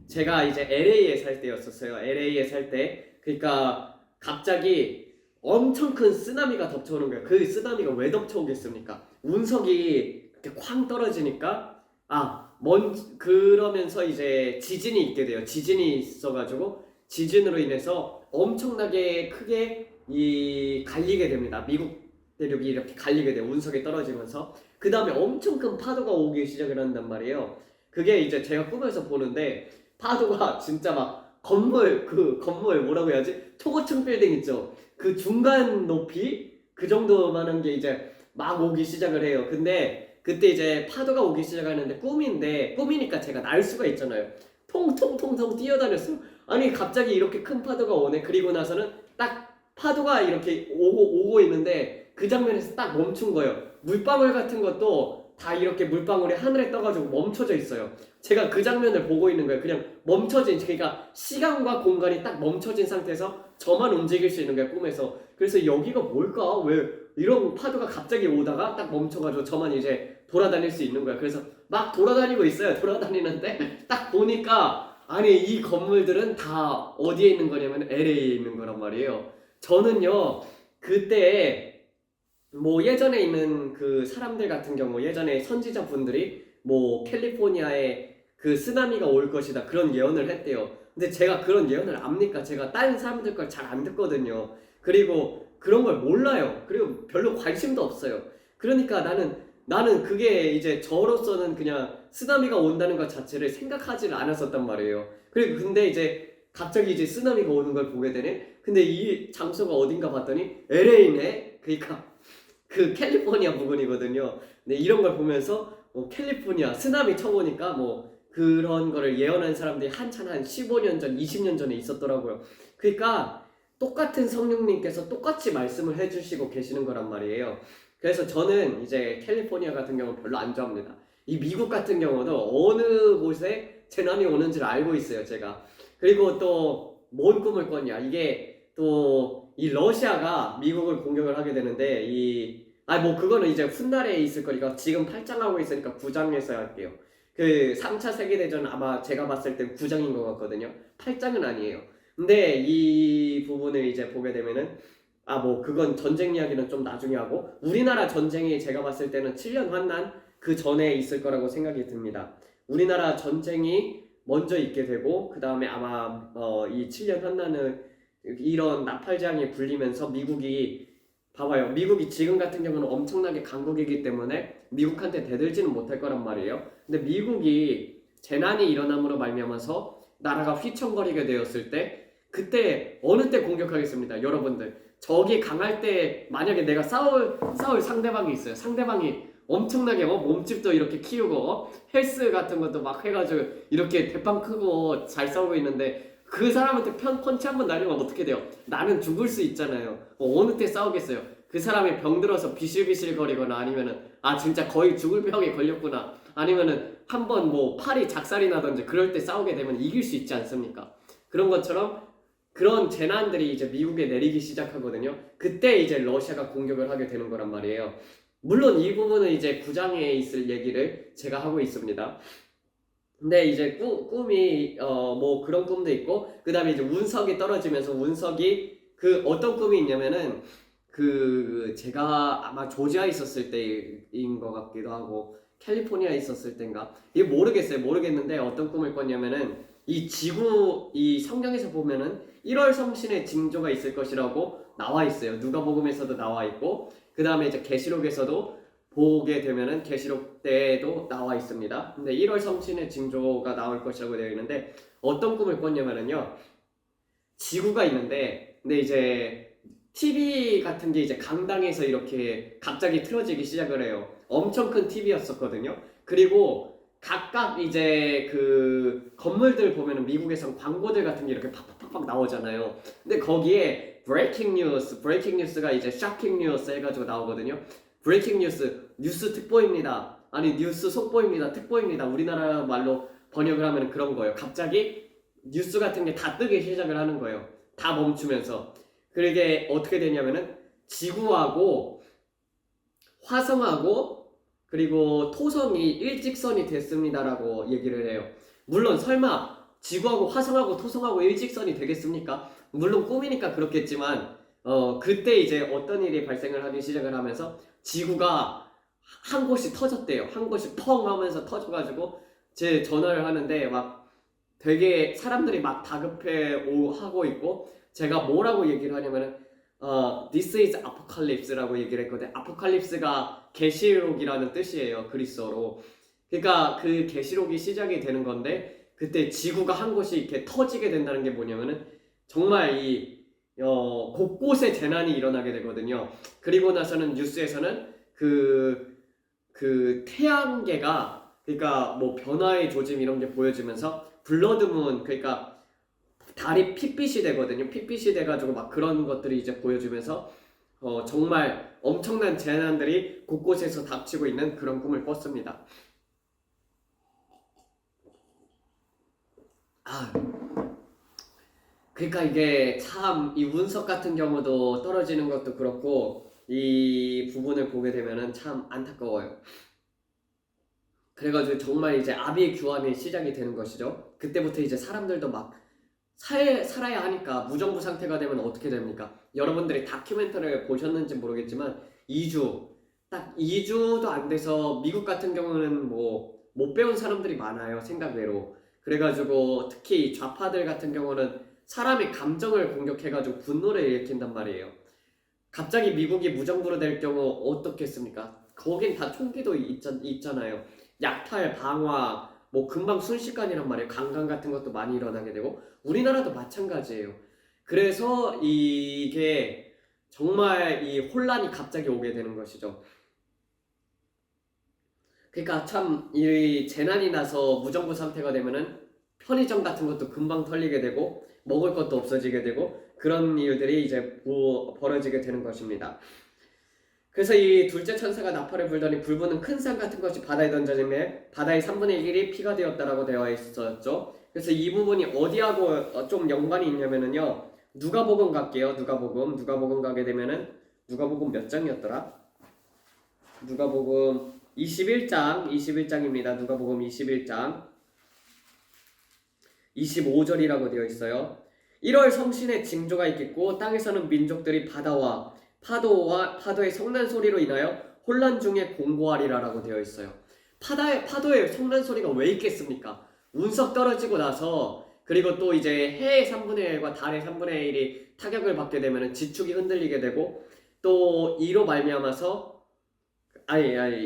제가 이제 LA에 살 때였었어요. LA에 살 때 그러니까 갑자기 엄청 큰 쓰나미가 덮쳐오는 거예요. 그 쓰나미가 왜 덮쳐오겠습니까? 운석이 이렇게 쾅 떨어지니까 그러면서 이제 지진이 있게 돼요. 지진이 있어가지고 지진으로 인해서 엄청나게 크게 갈리게 됩니다. 미국 대륙이 이렇게 갈리게 돼요. 운석이 떨어지면서 그 다음에 엄청 큰 파도가 오기 시작을 한단 말이에요. 그게 이제 제가 꿈에서 보는데 파도가 진짜 막 건물 뭐라고 해야지? 초고층 빌딩 있죠? 그 중간 높이 그 정도만한 게 이제 막 오기 시작을 해요. 근데 그때 이제 파도가 오기 시작하는데 꿈이니까 제가 날 수가 있잖아요. 통통통통 뛰어다녔어요. 아니 갑자기 이렇게 큰 파도가 오네. 그리고 나서는 딱 파도가 이렇게 오고 있는데 그 장면에서 딱 멈춘 거예요. 물방울 같은 것도 다 이렇게 물방울이 하늘에 떠가지고 멈춰져 있어요. 제가 그 장면을 보고 있는 거예요. 그냥 그러니까 시간과 공간이 딱 멈춰진 상태에서 저만 움직일 수 있는 거예요. 꿈에서. 그래서 여기가 뭘까? 왜 이런 파도가 갑자기 오다가 딱 멈춰가지고 저만 이제 돌아다닐 수 있는 거예요. 그래서 막 돌아다니고 있어요. 돌아다니는데 딱 보니까 아니 이 건물들은 다 어디에 있는 거냐면 LA에 있는 거란 말이에요. 저는요 그때 뭐 예전에 있는 그 사람들 같은 경우 예전에 선지자분들이 뭐 캘리포니아에 그 쓰나미가 올 것이다 그런 예언을 했대요. 근데 제가 그런 예언을 압니까? 제가 다른 사람들 걸 잘 안 듣거든요. 그리고 그런 걸 몰라요. 그리고 별로 관심도 없어요. 그러니까 나는 그게 이제 저로서는 그냥 쓰나미가 온다는 것 자체를 생각하지를 않았었단 말이에요. 그리고 근데 이제 갑자기 이제 쓰나미가 오는 걸 보게 되네. 근데 이 장소가 어딘가 봤더니 LA네. 그러니까 그 캘리포니아 부근이거든요. 근데 이런 걸 보면서 캘리포니아 쓰나미 쳐보니까 뭐 그런 거를 예언한 사람들이 한 15년 전, 20년 전에 있었더라고요. 그러니까 똑같은 성령님께서 똑같이 말씀을 해주시고 계시는 거란 말이에요. 그래서 저는 이제 캘리포니아 같은 경우는 별로 안 좋아합니다. 이 미국 같은 경우도 어느 곳에 재난이 오는지를 알고 있어요, 제가. 그리고 또 뭔 꿈을 꿨냐? 이게 또 이 러시아가 미국을 공격을 하게 되는데 뭐 그거는 이제 훗날에 있을 거니까 지금 8장 하고 있으니까 9장에서 할게요. 그 3차 세계대전 아마 제가 봤을 땐 9장인 것 같거든요. 8장은 아니에요. 근데 이 부분을 이제 보게 되면은 뭐 그건 전쟁 이야기는 좀 나중에 하고, 우리나라 전쟁이 제가 봤을 때는 7년 환난 그 전에 있을 거라고 생각이 듭니다. 우리나라 전쟁이 먼저 있게 되고, 그 다음에 아마 이 7년 환난을 이런 나팔장이 불리면서 미국이, 봐봐요, 미국이 지금 같은 경우는 엄청나게 강국이기 때문에 미국한테 대들지는 못할 거란 말이에요. 근데 미국이 재난이 일어남으로 말미암아서 나라가 휘청거리게 되었을 때, 그때 어느 때 공격하겠습니다, 여러분들. 적이 강할 때 만약에 내가 싸울 상대방이 있어요. 상대방이 엄청나게 몸집도 이렇게 키우고 헬스 같은 것도 막 해가지고 이렇게 대빵 크고 잘 싸우고 있는데, 그 사람한테 펀치 한번 날리면 어떻게 돼요? 나는 죽을 수 있잖아요. 어느 때 싸우겠어요? 그 사람이 병들어서 비실비실 거리거나, 아니면은 진짜 거의 죽을 병에 걸렸구나, 아니면은 한번 뭐 팔이 작살이 나든지 그럴 때 싸우게 되면 이길 수 있지 않습니까? 그런 것처럼 그런 재난들이 이제 미국에 내리기 시작하거든요. 그때 이제 러시아가 공격을 하게 되는 거란 말이에요. 물론 이 부분은 이제 9장에 있을 얘기를 제가 하고 있습니다. 근데 이제 꿈이 뭐 그런 꿈도 있고, 그 다음에 이제 운석이 떨어지면서, 운석이 그 어떤 꿈이 있냐면은, 그 제가 아마 조지아에 있었을 때인 것 같기도 하고 캘리포니아에 있었을 때인가, 이게 모르겠는데 어떤 꿈을 꿨냐면은, 이 지구, 이 성경에서 보면은 1월 성신의 징조가 있을 것이라고 나와 있어요. 누가복음에서도 나와 있고, 그 다음에 이제 계시록에서도 보게 되면은 계시록 때에도 나와 있습니다. 근데 1월 성신의 징조가 나올 것이라고 되어 있는데, 어떤 꿈을 꿨냐면요, 지구가 있는데, 근데 이제 TV 같은 게 이제 강당에서 이렇게 갑자기 틀어지기 시작을 해요. 엄청 큰 TV였었거든요. 그리고 각각 이제 그 건물들 보면은 미국에선 광고들 같은 게 이렇게 팍팍팍팍 나오잖아요. 근데 거기에 브레이킹 뉴스가 이제 샤킹 뉴스 해가지고 나오거든요. 브레이킹 뉴스 특보입니다. 아니, 뉴스 속보입니다. 특보입니다. 우리나라 말로 번역을 하면 그런 거예요. 갑자기 뉴스 같은 게 다 뜨기 시작을 하는 거예요. 다 멈추면서. 그게 어떻게 되냐면은, 지구하고 화성하고 그리고 토성이 일직선이 됐습니다라고 얘기를 해요. 물론 설마 지구하고 화성하고 토성하고 일직선이 되겠습니까? 물론 꿈이니까 그렇겠지만, 그때 이제 어떤 일이 발생을 하기 시작을 하면서 지구가 한 곳이 터졌대요. 한 곳이 펑 하면서 터져가지고 제 전화를 하는데 막 되게 사람들이 막 다급해 하고 있고, 제가 뭐라고 얘기를 하냐면은 This is Apocalypse라고 얘기를 했거든요. 아포칼립스가 계시록이라는 뜻이에요, 그리스어로. 그러니까 그 계시록이 시작이 되는 건데, 그때 지구가 한 곳이 이렇게 터지게 된다는 게 뭐냐면은, 정말 이 곳곳에 재난이 일어나게 되거든요. 그리고 나서는 뉴스에서는 그 태양계가, 그러니까 뭐 변화의 조짐 이런 게 보여지면서 블러드문, 그러니까 달이 핏빛이 되거든요. 핏빛이 돼가지고 막 그런 것들이 이제 보여주면서 정말 엄청난 재난들이 곳곳에서 닥치고 있는 그런 꿈을 꿨습니다. 그러니까 이게 참, 이 운석 같은 경우도 떨어지는 것도 그렇고, 이 부분을 보게 되면은 참 안타까워요. 그래가지고 정말 이제 아비의 규환이 시작이 되는 것이죠. 그때부터 이제 사람들도 막 살아야 하니까, 무정부 상태가 되면 어떻게 됩니까? 여러분들이 다큐멘터리를 보셨는지 모르겠지만 2주, 딱 2주도 안 돼서 미국 같은 경우는 뭐 못 배운 사람들이 많아요, 생각 외로. 그래가지고 특히 좌파들 같은 경우는 사람의 감정을 공격해가지고 분노를 일으킨단 말이에요. 갑자기 미국이 무정부로 될 경우 어떻겠습니까? 거긴 다 총기도 있잖아요. 약탈, 방화, 뭐 금방 순식간이란 말이에요. 강간 같은 것도 많이 일어나게 되고, 우리나라도 마찬가지예요. 그래서 이게 정말 이 혼란이 갑자기 오게 되는 것이죠. 그러니까 참 이 재난이 나서 무정부 상태가 되면은 편의점 같은 것도 금방 털리게 되고, 먹을 것도 없어지게 되고, 그런 일들이 이제 벌어지게 되는 것입니다. 그래서 이 둘째 천사가 나팔을 불더니 불부는 큰 산 같은 것이 바다에 던져지며 바다의 3분의 1이 피가 되었다라고 되어 있었죠. 그래서 이 부분이 어디하고 좀 연관이 있냐면은요, 누가복음 갈게요. 누가복음 가게 되면은, 누가복음 몇 장이었더라? 누가복음 21장입니다. 누가복음 21장 25절이라고 되어 있어요. 1월 성신의 징조가 있겠고 땅에서는 민족들이 바다와 파도의 성난 소리로 인하여 혼란 중에 공고하리라라고 되어 있어요. 파도의 성난 소리가 왜 있겠습니까? 운석 떨어지고 나서 그리고 또 이제 해의 3분의 1과 달의 3분의 1이 타격을 받게 되면 지축이 흔들리게 되고 또 이로 말미암아서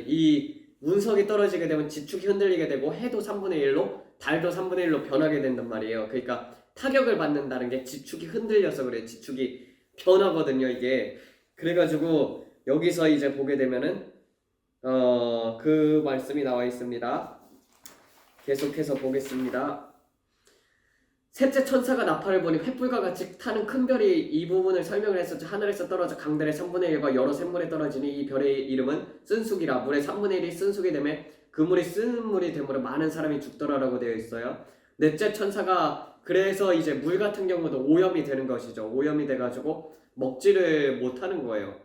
이 운석이 떨어지게 되면 지축이 흔들리게 되고 해도 3분의 1로 달도 3분의 1로 변하게 된단 말이에요. 그러니까 타격을 받는다는 게 지축이 흔들려서 그래. 지축이 변하거든요, 이게. 그래가지고 여기서 이제 보게 되면은 그 말씀이 나와 있습니다. 계속해서 보겠습니다. 셋째 천사가 나팔을 보니 횃불과 같이 타는 큰 별이 이 부분을 설명을 했었죠. 하늘에서 떨어져 강들의 3분의 1과 여러 샘물에 떨어지니 이 별의 이름은 쓴쑥이라. 물의 3분의 1이 쓴쑥이 되매 그 물이 쓴 물이 되므로 많은 사람이 죽더라라고 되어 있어요. 넷째 천사가 그래서 이제 물 같은 경우도 오염이 되는 것이죠. 오염이 돼가지고 먹지를 못하는 거예요.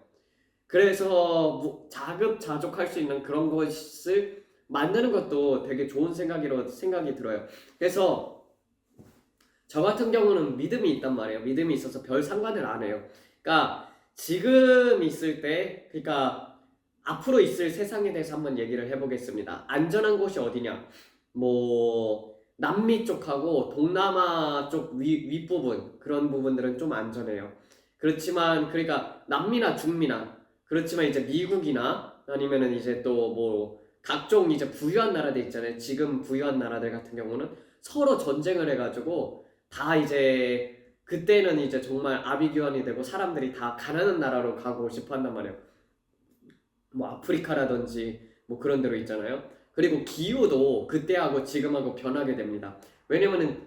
그래서 자급자족할 수 있는 그런 것을 만드는 것도 되게 좋은 생각이 들어요. 그래서 저 같은 경우는 믿음이 있단 말이에요. 믿음이 있어서 별 상관을 안 해요. 그러니까 지금 있을 때, 그러니까 앞으로 있을 세상에 대해서 한번 얘기를 해보겠습니다. 안전한 곳이 어디냐? 뭐 남미 쪽하고 동남아 쪽 윗부분 그런 부분들은 좀 안전해요. 그렇지만 그러니까 남미나 중미나 그렇지만 이제 미국이나 아니면은 이제 또 뭐 각종 이제 부유한 나라들 있잖아요. 지금 부유한 나라들 같은 경우는 서로 전쟁을 해가지고 다 이제 그때는 이제 정말 아비규환이 되고 사람들이 다 가난한 나라로 가고 싶어 한단 말이에요. 뭐 아프리카라든지 뭐 그런 데로 있잖아요. 그리고 기후도 그때하고 지금하고 변하게 됩니다. 왜냐면은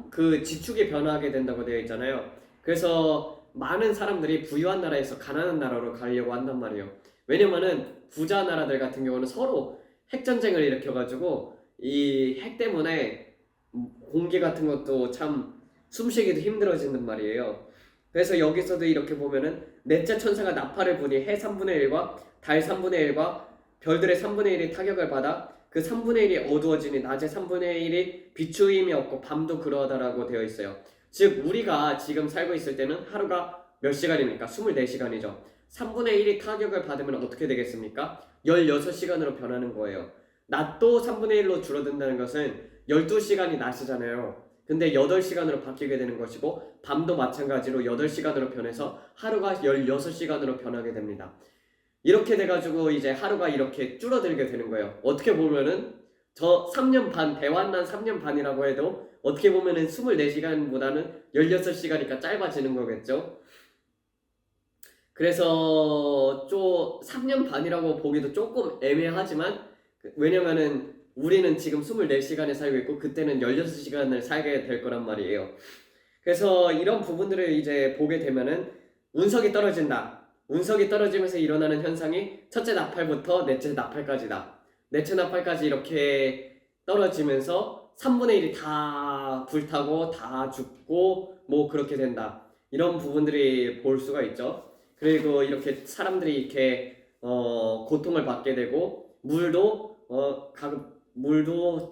그 지축이 변하게 된다고 되어 있잖아요. 그래서 많은 사람들이 부유한 나라에서 가난한 나라로 가려고 한단 말이에요. 왜냐면은 부자 나라들 같은 경우는 서로 핵전쟁을 일으켜가지고 이 핵 때문에 공기 같은 것도 참 숨쉬기도 힘들어진단 말이에요. 그래서 여기서도 이렇게 보면은 넷째 천사가 나팔을 부니 해 3분의 1과 달 3분의 1과 별들의 3분의 1이 타격을 받아 그 3분의 1이 어두워지니 낮의 3분의 1이 비추임이 없고 밤도 그러하다라고 되어 있어요. 즉 우리가 지금 살고 있을 때는 하루가 몇 시간입니까? 24시간이죠. 3분의 1이 타격을 받으면 어떻게 되겠습니까? 16시간으로 변하는 거예요. 낮도 3분의 1로 줄어든다는 것은 12시간이 낮이잖아요. 근데 8시간으로 바뀌게 되는 것이고 밤도 마찬가지로 8시간으로 변해서 하루가 16시간으로 변하게 됩니다. 이렇게 돼가지고 이제 하루가 이렇게 줄어들게 되는 거예요. 어떻게 보면은 저 3년 반, 대환란 3년 반이라고 해도 어떻게 보면은 24시간보다는 16시간이니까 짧아지는 거겠죠. 그래서 3년 반이라고 보기도 조금 애매하지만 왜냐면은 우리는 지금 24시간에 살고 있고 그때는 16시간을 살게 될 거란 말이에요. 그래서 이런 부분들을 이제 보게 되면은 운석이 떨어진다. 운석이 떨어지면서 일어나는 현상이 첫째 나팔부터 넷째 나팔까지다. 넷째 나팔까지 이렇게 떨어지면서 3분의 1이 다 불타고 다 죽고 뭐 그렇게 된다. 이런 부분들이 볼 수가 있죠. 그리고 이렇게 사람들이 이렇게 고통을 받게 되고 물도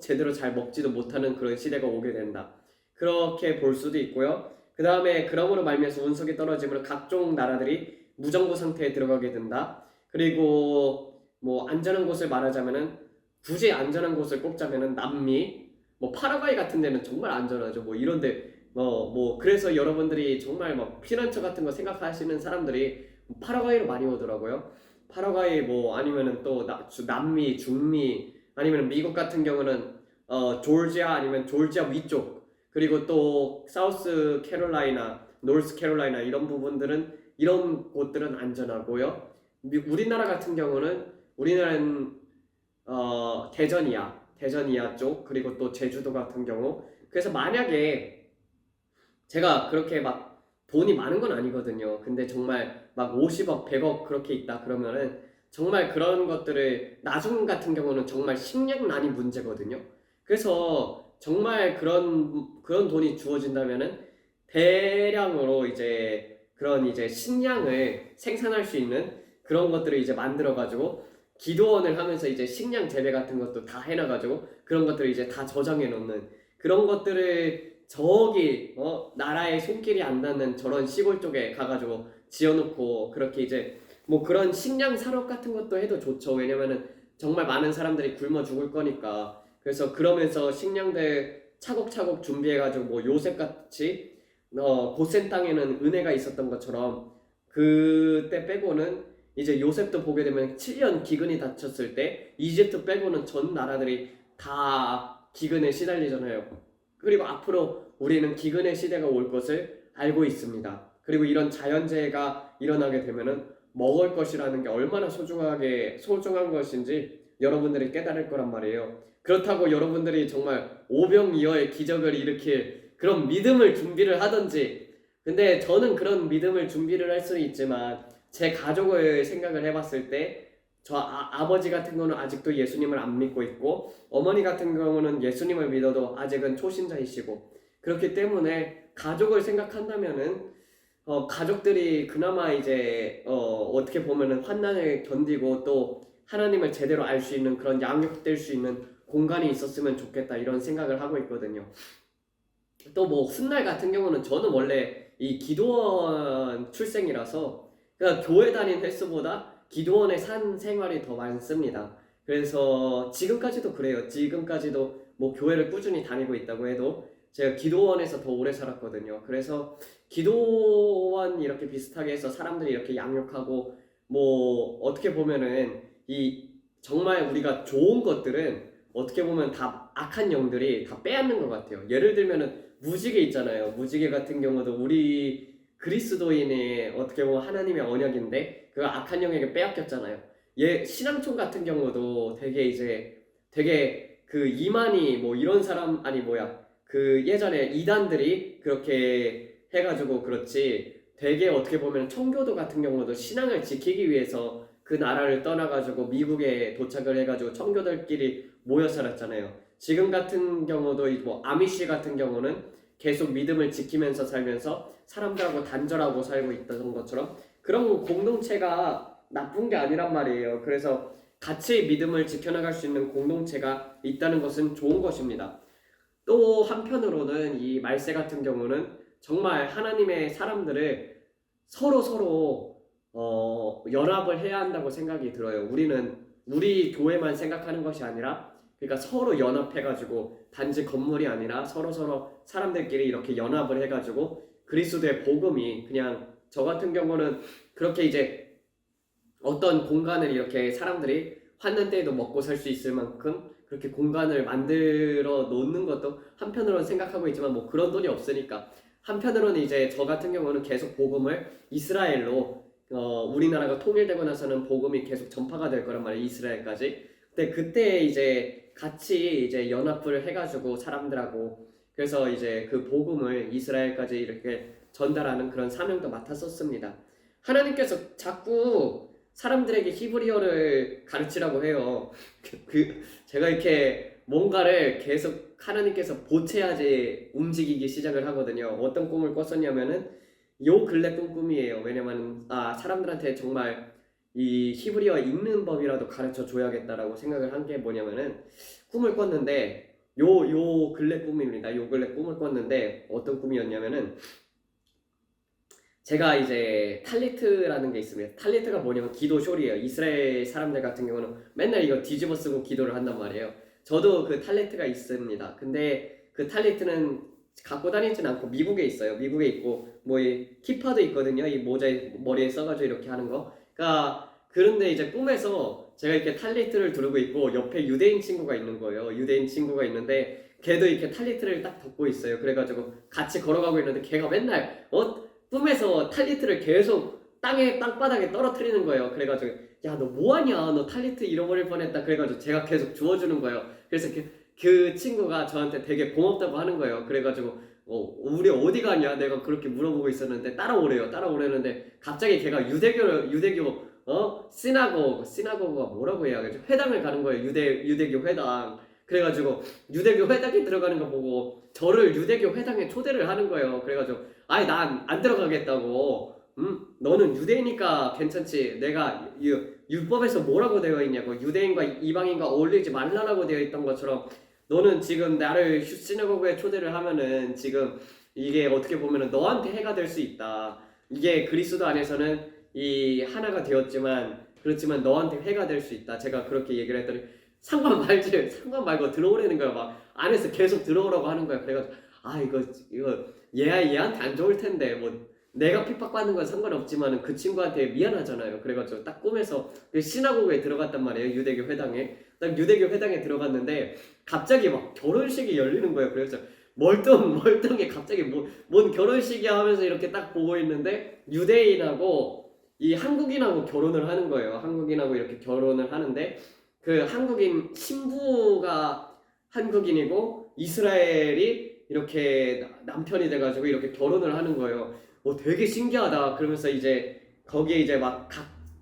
제대로 잘 먹지도 못하는 그런 시대가 오게 된다. 그렇게 볼 수도 있고요. 그 다음에 그러므로 말미암아서 운석이 떨어지면 각종 나라들이 무정부 상태에 들어가게 된다. 그리고 뭐 안전한 곳을 말하자면은 굳이 안전한 곳을 꼽자면은 남미, 뭐 파라과이 같은 데는 정말 안전하죠. 뭐 이런데 뭐 그래서 여러분들이 정말 막 피난처 같은 거 생각하시는 사람들이 파라과이로 많이 오더라고요. 파라과이 뭐 아니면은 또 남미, 중미 아니면 미국 같은 경우는 조지아 아니면 조지아 위쪽 그리고 또 사우스 캐롤라이나, 노스 캐롤라이나 이런 부분들은 이런 곳들은 안전하고요. 우리나라 같은 경우는 우리나라는 대전 이하 쪽 그리고 또 제주도 같은 경우 그래서 만약에 제가 그렇게 막 돈이 많은 건 아니거든요. 근데 정말 막 50억, 100억 그렇게 있다 그러면은 정말 그런 것들을 나중 같은 경우는 정말 식량난이 문제거든요. 그래서 정말 그런 돈이 주어진다면은 대량으로 이제 그런 이제 식량을 생산할 수 있는 그런 것들을 이제 만들어 가지고 기도원을 하면서 이제 식량 재배 같은 것도 다 해놔 가지고 그런 것들을 이제 다 저장해 놓는 그런 것들을 저기 나라의 손길이 안 닿는 저런 시골 쪽에 가가지고 지어놓고 그렇게 이제 뭐 그런 식량 산업 같은 것도 해도 좋죠. 왜냐면은 정말 많은 사람들이 굶어 죽을 거니까. 그래서 그러면서 식량들 차곡차곡 준비해가지고 뭐 요셉 같이 고센 땅에는 은혜가 있었던 것처럼 그때 빼고는 이제 요셉도 보게 되면 7년 기근이 닥쳤을 때 이집트 빼고는 전 나라들이 다 기근에 시달리잖아요. 그리고 앞으로 우리는 기근의 시대가 올 것을 알고 있습니다. 그리고 이런 자연재해가 일어나게 되면은 먹을 것이라는 게 얼마나 소중한 것인지 여러분들이 깨달을 거란 말이에요. 그렇다고 여러분들이 정말 오병이어의 기적을 일으킬 그런 믿음을 준비를 하든지, 근데 저는 그런 믿음을 준비를 할 수는 있지만 제 가족을 생각을 해봤을 때 저 아버지 같은 경우는 아직도 예수님을 안 믿고 있고 어머니 같은 경우는 예수님을 믿어도 아직은 초신자이시고, 그렇기 때문에 가족을 생각한다면은 가족들이 그나마 이제 어떻게 보면은 환난을 견디고 또 하나님을 제대로 알 수 있는 그런 양육될 수 있는 공간이 있었으면 좋겠다 이런 생각을 하고 있거든요. 또 뭐 훗날 같은 경우는 저는 원래 이 기도원 출생이라서 그러니까 교회 다닌 횟수보다 기도원에 산 생활이 더 많습니다. 그래서 지금까지도 그래요. 지금까지도 뭐 교회를 꾸준히 다니고 있다고 해도 제가 기도원에서 더 오래 살았거든요. 그래서 기도원 이렇게 비슷하게 해서 사람들이 이렇게 양육하고 뭐 어떻게 보면은 이 정말 우리가 좋은 것들은 어떻게 보면 다 악한 영들이 다 빼앗는 것 같아요. 예를 들면은 무지개 있잖아요. 무지개 같은 경우도 우리 그리스도인의 어떻게 보면 하나님의 언약인데 그 악한 영에게 빼앗겼잖아요. 신앙촌 같은 경우도 되게 그 이만희 뭐 이런 사람 아니 뭐야 그 예전에 이단들이 그렇게 해가지고 그렇지, 되게 어떻게 보면 청교도 같은 경우도 신앙을 지키기 위해서 그 나라를 떠나가지고 미국에 도착을 해가지고 청교도들끼리 모여 살았잖아요. 지금 같은 경우도 뭐 아미시 같은 경우는 계속 믿음을 지키면서 살면서 사람들하고 단절하고 살고 있던 것처럼 그런 공동체가 나쁜 게 아니란 말이에요. 그래서 같이 믿음을 지켜나갈 수 있는 공동체가 있다는 것은 좋은 것입니다. 또 한편으로는 이 말세 같은 경우는 정말 하나님의 사람들을 서로 연합을 해야 한다고 생각이 들어요. 우리는 우리 교회만 생각하는 것이 아니라 그러니까 서로 연합해가지고 단지 건물이 아니라 서로 사람들끼리 이렇게 연합을 해가지고 그리스도의 복음이 그냥 저 같은 경우는 그렇게 이제 어떤 공간을 이렇게 사람들이 환난 때에도 먹고 살 수 있을 만큼 그렇게 공간을 만들어 놓는 것도 한편으로는 생각하고 있지만 뭐 그런 돈이 없으니까 한편으로는 이제 저 같은 경우는 계속 복음을 이스라엘로 우리나라가 통일되고 나서는 복음이 계속 전파가 될 거란 말이에요. 이스라엘까지. 근데 그때 이제 같이 이제 연합을 해가지고 사람들하고 그래서 이제 그 복음을 이스라엘까지 이렇게 전달하는 그런 사명도 맡았었습니다. 하나님께서 자꾸 사람들에게 히브리어를 가르치라고 해요. 제가 이렇게 뭔가를 계속 하나님께서 보채야지 움직이기 시작을 하거든요. 어떤 꿈을 꿨었냐면은 요 근래 꾼 꿈이에요. 왜냐면 사람들한테 정말 이 히브리어 읽는 법이라도 가르쳐 줘야겠다라고 생각을 한 게 뭐냐면은 꿈을 꿨는데 요 근래 꿈입니다. 요 근래 꿈을 꿨는데 어떤 꿈이었냐면은 제가 이제 탈리트라는 게 있습니다. 탈리트가 뭐냐면 기도쇼리예요. 이스라엘 사람들 같은 경우는 맨날 이거 뒤집어 쓰고 기도를 한단 말이에요. 저도 그 탈리트가 있습니다. 근데 그 탈리트는 갖고 다니진 않고 미국에 있어요. 미국에 있고 뭐 이 키파도 있거든요. 이 모자에 머리에 써가지고 이렇게 하는 거. 그러니까 그런데 이제 꿈에서 제가 이렇게 탈리트를 두르고 있고 옆에 유대인 친구가 있는 거예요. 유대인 친구가 있는데 걔도 이렇게 탈리트를 딱 덮고 있어요. 그래가지고 같이 걸어가고 있는데 걔가 맨날 꿈에서 탈리트를 계속 땅바닥에 떨어뜨리는 거예요. 그래가지고 야 너 뭐하냐, 너 탈리트 잃어버릴 뻔했다. 그래가지고 제가 계속 주워주는 거예요. 그래서 그 친구가 저한테 되게 고맙다고 하는 거예요. 그래가지고 우리 어디 가냐 내가 그렇게 물어보고 있었는데 따라오래는데 갑자기 걔가 유대교 시나고가 뭐라고 해야 겠죠? 회당을 가는 거예요. 유대교 회당. 그래가지고 유대교 회당에 들어가는 거 보고 저를 유대교 회당에 초대를 하는 거예요. 그래가지고 아니 난 안 들어가겠다고. 너는 유대이니까 괜찮지. 내가 율법에서 뭐라고 되어 있냐고, 유대인과 이방인과 어울리지 말라라고 되어 있던 것처럼 너는 지금 나를 시나고그에 초대를 하면은 지금 이게 어떻게 보면은 너한테 해가 될 수 있다. 이게 그리스도 안에서는 이 하나가 되었지만 그렇지만 너한테 해가 될 수 있다. 제가 그렇게 얘기를 했더니 상관 말고 들어오라는 거야. 막 안에서 계속 들어오라고 하는 거야. 그래가지고 아 이거 얘한테 안 좋을 텐데 뭐 내가 핍박받는 건 상관없지만은 그 친구한테 미안하잖아요. 그래가지고 딱 꿈에서 그 시나고그에 들어갔단 말이에요. 유대교 회당에. 딱 유대교 회당에 들어갔는데 갑자기 막 결혼식이 열리는 거예요. 그래서 멀뚱히 갑자기 뭔 결혼식이야 하면서 이렇게 딱 보고 있는데 유대인하고 이 한국인하고 결혼을 하는 거예요. 한국인하고 이렇게 결혼을 하는데 그 한국인 신부가 한국인이고 이스라엘이 이렇게 남편이 돼가지고 이렇게 결혼을 하는 거예요. 되게 신기하다. 그러면서 이제 거기에 이제 막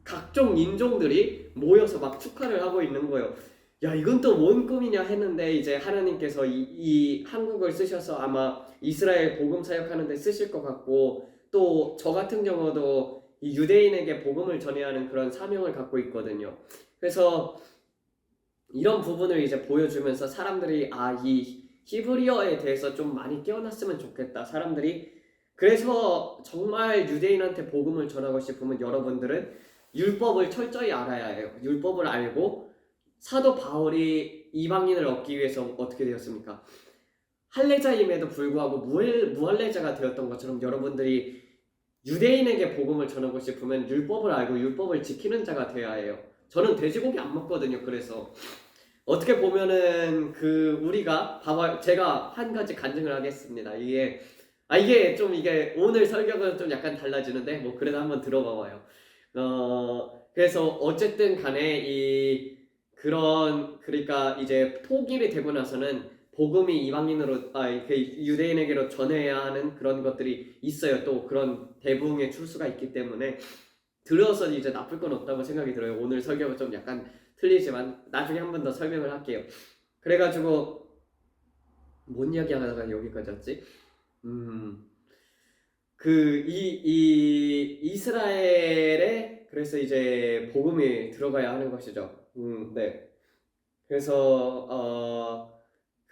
각종 인종들이 모여서 막 축하를 하고 있는 거예요. 야, 이건 또 뭔 꿈이냐 했는데 이제 하나님께서 이 한국을 쓰셔서 아마 이스라엘 복음 사역하는데 쓰실 것 같고 또 저 같은 경우도 이 유대인에게 복음을 전해야 하는 그런 사명을 갖고 있거든요. 그래서 이런 부분을 이제 보여주면서 사람들이 이 히브리어에 대해서 좀 많이 깨어났으면 좋겠다. 사람들이 그래서 정말 유대인한테 복음을 전하고 싶으면 여러분들은 율법을 철저히 알아야 해요. 율법을 알고 사도 바울이 이방인을 얻기 위해서 어떻게 되었습니까? 할례자임에도 불구하고 무할례자가 되었던 것처럼 여러분들이 유대인에게 복음을 전하고 싶으면 율법을 알고 율법을 지키는 자가 되어야 해요. 저는 돼지고기 안 먹거든요. 그래서 어떻게 보면은 우리가 제가 한 가지 간증을 하겠습니다. 이게 오늘 설교는 좀 약간 달라지는데 뭐 그래도 한번 들어봐 봐요. 그래서 어쨌든 간에 그러니까 이제 통일이 되고 나서는 복음이 이방인으로 유대인에게로 전해야 하는 그런 것들이 있어요. 또 그런 대붕의 출수가 있기 때문에 들어서 이제 나쁠 건 없다고 생각이 들어요. 오늘 설교가 좀 약간 틀리지만 나중에 한 번 더 설명을 할게요. 그래가지고 뭔 이야기 하다가 여기까지 왔지? 이스라엘에 그래서 이제 복음이 들어가야 하는 것이죠. 네. 그래서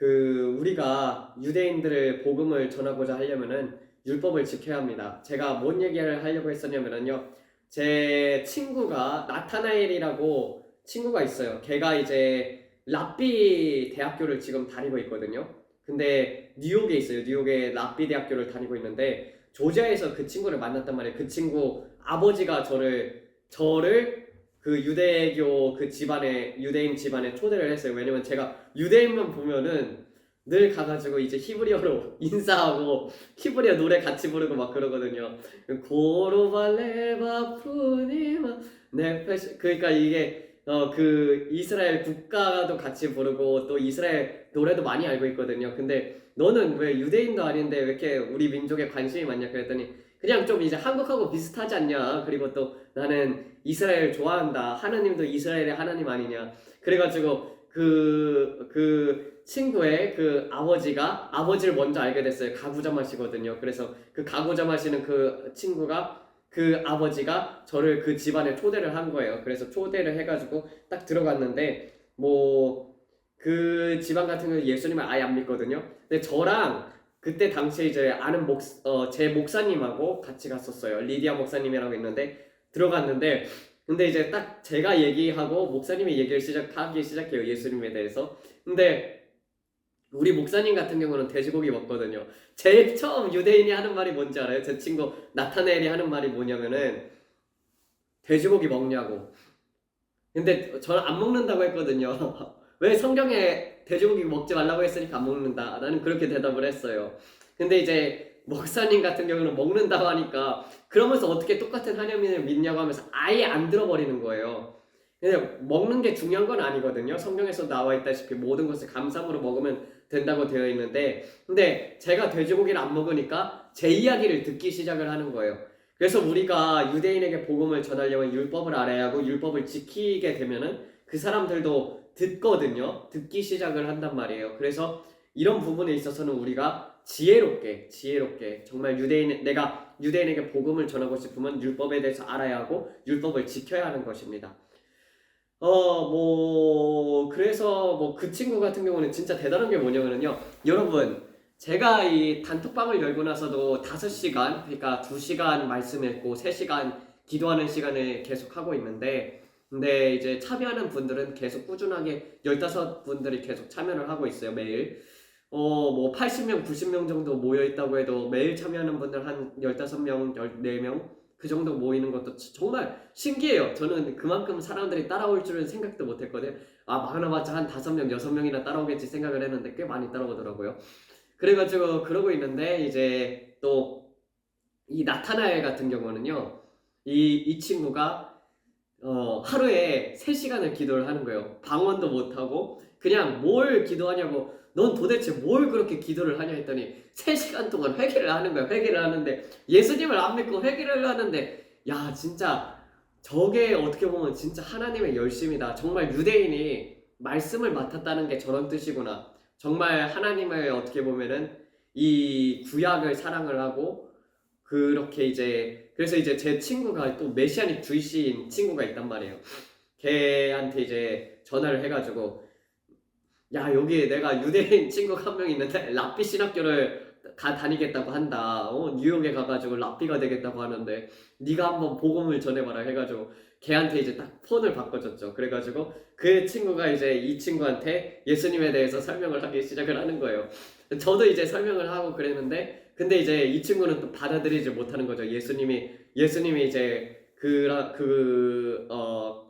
우리가 유대인들을 복음을 전하고자 하려면은 율법을 지켜야 합니다. 제가 뭔 얘기를 하려고 했었냐면요. 제 친구가 나타나엘이라고 친구가 있어요. 걔가 이제 랍비 대학교를 지금 다니고 있거든요. 근데 뉴욕에 있어요. 뉴욕에 랍비 대학교를 다니고 있는데 조지아에서 그 친구를 만났단 말이에요. 그 친구 아버지가 저를 그 유대교 유대인 집안에 초대를 했어요. 왜냐면 제가 유대인만 보면은 늘 가가지고 이제 히브리어로 인사하고 히브리어 노래 같이 부르고 막 그러거든요. 고로발레바 푸니마 그러니까 이게 그 이스라엘 국가도 같이 부르고 또 이스라엘 노래도 많이 알고 있거든요. 근데 너는 왜 유대인도 아닌데 왜 이렇게 우리 민족에 관심이 많냐 그랬더니 그냥 좀 이제 한국하고 비슷하지 않냐. 그리고 또 나는 이스라엘 좋아한다. 하나님도 이스라엘의 하나님 아니냐. 그래가지고 그 친구의 그 아버지를 먼저 알게 됐어요. 가구점하시거든요. 그래서 그 가구점하시는 그 친구가 그 아버지가 저를 그 집안에 초대를 한 거예요. 그래서 초대를 해가지고 딱 들어갔는데 그 집안 같은 경우는 예수님을 아예 안 믿거든요. 근데 저랑 그때 당시에 이제 아는 제 목사님하고 같이 갔었어요. 리디아 목사님이라고 있는데 들어갔는데 근데 이제 딱 제가 얘기하고 목사님이 얘기를 하기 시작해요. 예수님에 대해서. 근데 우리 목사님 같은 경우는 돼지고기 먹거든요. 제일 처음 유대인이 하는 말이 뭔지 알아요? 제 친구 나타나엘이 하는 말이 뭐냐면은 돼지고기 먹냐고. 근데 저는 안 먹는다고 했거든요. 왜 성경에 돼지고기 먹지 말라고 했으니까 안 먹는다. 나는 그렇게 대답을 했어요. 근데 이제 목사님 같은 경우는 먹는다고 하니까 그러면서 어떻게 똑같은 하나님을 믿냐고 하면서 아예 안 들어버리는 거예요. 근데 먹는 게 중요한 건 아니거든요. 성경에서 나와 있다시피 모든 것을 감사함으로 먹으면 된다고 되어 있는데 근데 제가 돼지고기를 안 먹으니까 제 이야기를 듣기 시작을 하는 거예요. 그래서 우리가 유대인에게 복음을 전하려면 율법을 알아야 하고 율법을 지키게 되면은 그 사람들도 듣거든요. 듣기 시작을 한단 말이에요. 그래서 이런 부분에 있어서는 우리가 지혜롭게 정말 내가 유대인에게 복음을 전하고 싶으면 율법에 대해서 알아야 하고 율법을 지켜야 하는 것입니다. 그래서 뭐 그 친구 같은 경우는 진짜 대단한 게 뭐냐면요. 여러분, 제가 이 단톡방을 열고 나서도 5시간, 그러니까 2시간 말씀 읽고 3시간 기도하는 시간을 계속 하고 있는데, 근데 이제 참여하는 분들은 계속 꾸준하게 15분들이 계속 참여를 하고 있어요, 매일. 뭐 80명, 90명 정도 모여 있다고 해도 매일 참여하는 분들 한 15명, 14명 그 정도 모이는 것도 정말 신기해요. 저는 그만큼 사람들이 따라올 줄은 생각도 못 했거든요. 많아봤자 한 5명, 6명이나 따라오겠지 생각을 했는데 꽤 많이 따라오더라고요. 그래가지고 그러고 있는데 이제 또 이 나타나엘 같은 경우는요. 이 친구가 하루에 3시간을 기도를 하는 거예요. 방언도 못하고 그냥 뭘 기도하냐고 넌 도대체 뭘 그렇게 기도를 하냐 했더니 3시간 동안 회개를 하는 거야. 회개를 하는데 예수님을 안 믿고 회개를 하는데 야 진짜 저게 어떻게 보면 진짜 하나님의 열심이다. 정말 유대인이 말씀을 맡았다는 게 저런 뜻이구나. 정말 하나님을 어떻게 보면은 이 구약을 사랑을 하고 그렇게 이제 그래서 이제 제 친구가 또 메시아닉 주이시인 친구가 있단 말이에요. 걔한테 이제 전화를 해가지고 야 여기 내가 유대인 친구가 한 명 있는데 랍비 신학교를 다니겠다고 한다. 뉴욕에 가가지고 랍비가 되겠다고 하는데 네가 한번 복음을 전해봐라 해가지고 걔한테 이제 딱 폰을 바꿔줬죠. 그래가지고 그 친구가 이제 이 친구한테 예수님에 대해서 설명을 하기 시작을 하는 거예요. 저도 이제 설명을 하고 그랬는데 근데 이제 이 친구는 또 받아들이지 못하는 거죠. 예수님이 이제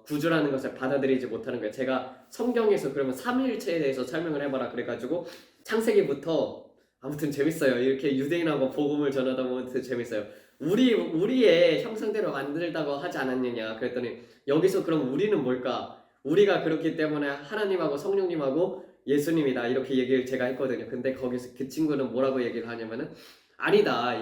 구주라는 것을 받아들이지 못하는 거예요. 제가 성경에서 그러면 삼위일체에 대해서 설명을 해봐라 그래가지고 창세기부터 아무튼 재밌어요. 이렇게 유대인하고 복음을 전하다 보면 되게 재밌어요. 우리의 형상대로 만들다고 하지 않았느냐 그랬더니 여기서 그럼 우리는 뭘까? 우리가 그렇기 때문에 하나님하고 성령님하고 예수님이다 이렇게 얘기를 제가 했거든요. 근데 거기서 그 친구는 뭐라고 얘기를 하냐면은 아니다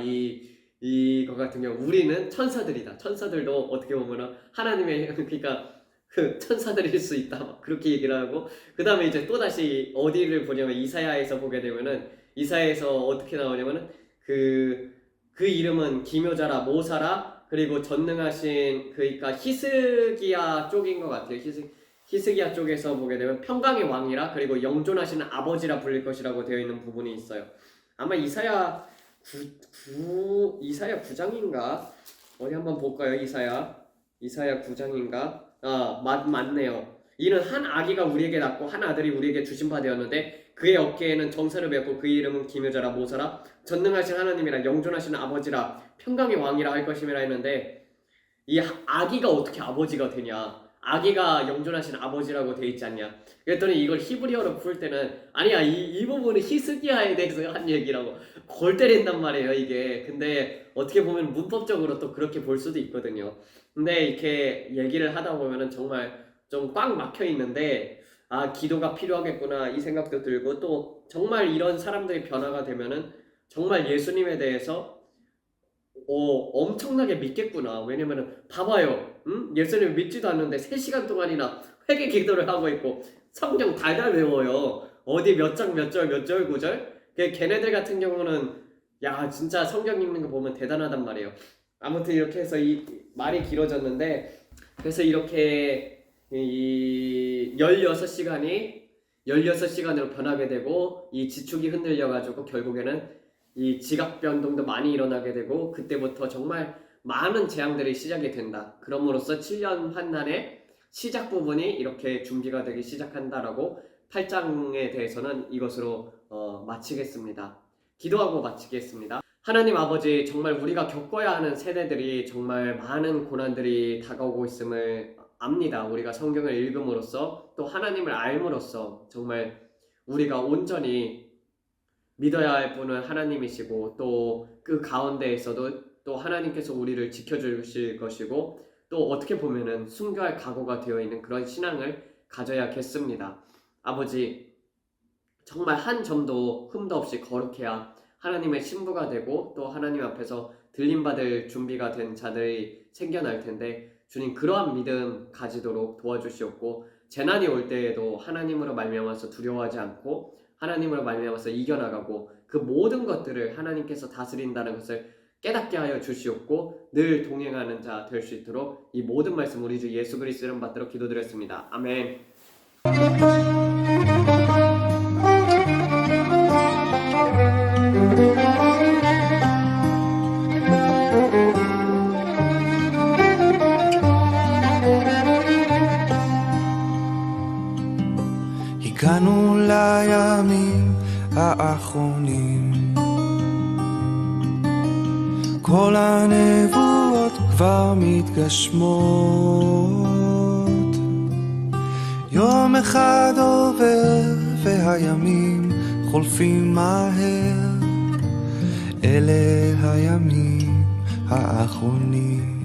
이거 같은 경우 우리는 천사들이다. 천사들도 어떻게 보면은 하나님의 그러니까 그 천사들일 수 있다. 막 그렇게 얘기를 하고 그 다음에 이제 또 다시 어디를 보냐면 이사야에서 보게 되면은 이사야에서 어떻게 나오냐면은 그 이름은 기묘자라 모사라 그리고 전능하신 그러니까 히스기야 쪽인 것 같아요. 히스기야 쪽에서 보게 되면 평강의 왕이라 그리고 영존하시는 아버지라 불릴 것이라고 되어 있는 부분이 있어요. 아마 이사야 9장인가? 어디 한번 볼까요? 이사야 9장인가? 맞네요. 이는 한 아기가 우리에게 낳고 한 아들이 우리에게 주신 바 되었는데 그의 어깨에는 정사를 메고 그 이름은 기묘자라 모사라 전능하신 하나님이라 영존하시는 아버지라 평강의 왕이라 할 것임이라 했는데 이 아기가 어떻게 아버지가 되냐? 아기가 영존하신 아버지라고 돼 있지 않냐? 그랬더니 이걸 히브리어로 풀 때는 아니야 이 부분은 히스기야에 대해서 한 얘기라고 골 때린단 말이에요 이게. 근데 어떻게 보면 문법적으로 또 그렇게 볼 수도 있거든요. 근데 이렇게 얘기를 하다 보면은 정말 좀 꽉 막혀 있는데 기도가 필요하겠구나 이 생각도 들고 또 정말 이런 사람들이 변화가 되면은 정말 예수님에 대해서 엄청나게 믿겠구나. 왜냐면은 봐봐요. 예수님 믿지도 않는데 3시간 동안이나 회개 기도를 하고 있고 성경 달달 외워요. 어디 몇 장 몇 절 몇 절 구절. 걔네들 같은 경우는 야 진짜 성경 읽는 거 보면 대단하단 말이에요. 아무튼 이렇게 해서 이 말이 길어졌는데 그래서 이렇게 이 16시간으로 변하게 되고 이 지축이 흔들려 가지고 결국에는 이 지각 변동도 많이 일어나게 되고 그때부터 정말 많은 재앙들이 시작이 된다. 그럼으로써 7년 환난의 시작 부분이 이렇게 준비가 되기 시작한다라고 8장에 대해서는 이것으로 마치겠습니다. 기도하고 마치겠습니다. 하나님 아버지 정말 우리가 겪어야 하는 세대들이 정말 많은 고난들이 다가오고 있음을 압니다. 우리가 성경을 읽음으로써 또 하나님을 알므로써 정말 우리가 온전히 믿어야 할 분은 하나님이시고 또 그 가운데에서도 또 하나님께서 우리를 지켜주실 것이고 또 어떻게 보면은 순교할 각오가 되어 있는 그런 신앙을 가져야겠습니다. 아버지 정말 한 점도 흠도 없이 거룩해야 하나님의 신부가 되고 또 하나님 앞에서 들림받을 준비가 된 자들이 생겨날 텐데 주님 그러한 믿음 가지도록 도와주시옵고 재난이 올 때에도 하나님으로 말미암아서 두려워하지 않고 하나님으로 말미암아서 이겨나가고 그 모든 것들을 하나님께서 다스린다는 것을 깨닫게 하여 주시옵고 늘 동행하는 자 될 수 있도록 이 모든 말씀 우리 주 예수 그리스도 이름 받들어 기도드렸습니다. 아멘. הגענו לימים האחרונים, כל הנבואות כבר מתגשמות. יום אחד עובר והימים חולפים מהר, אלה הימים האחרונים.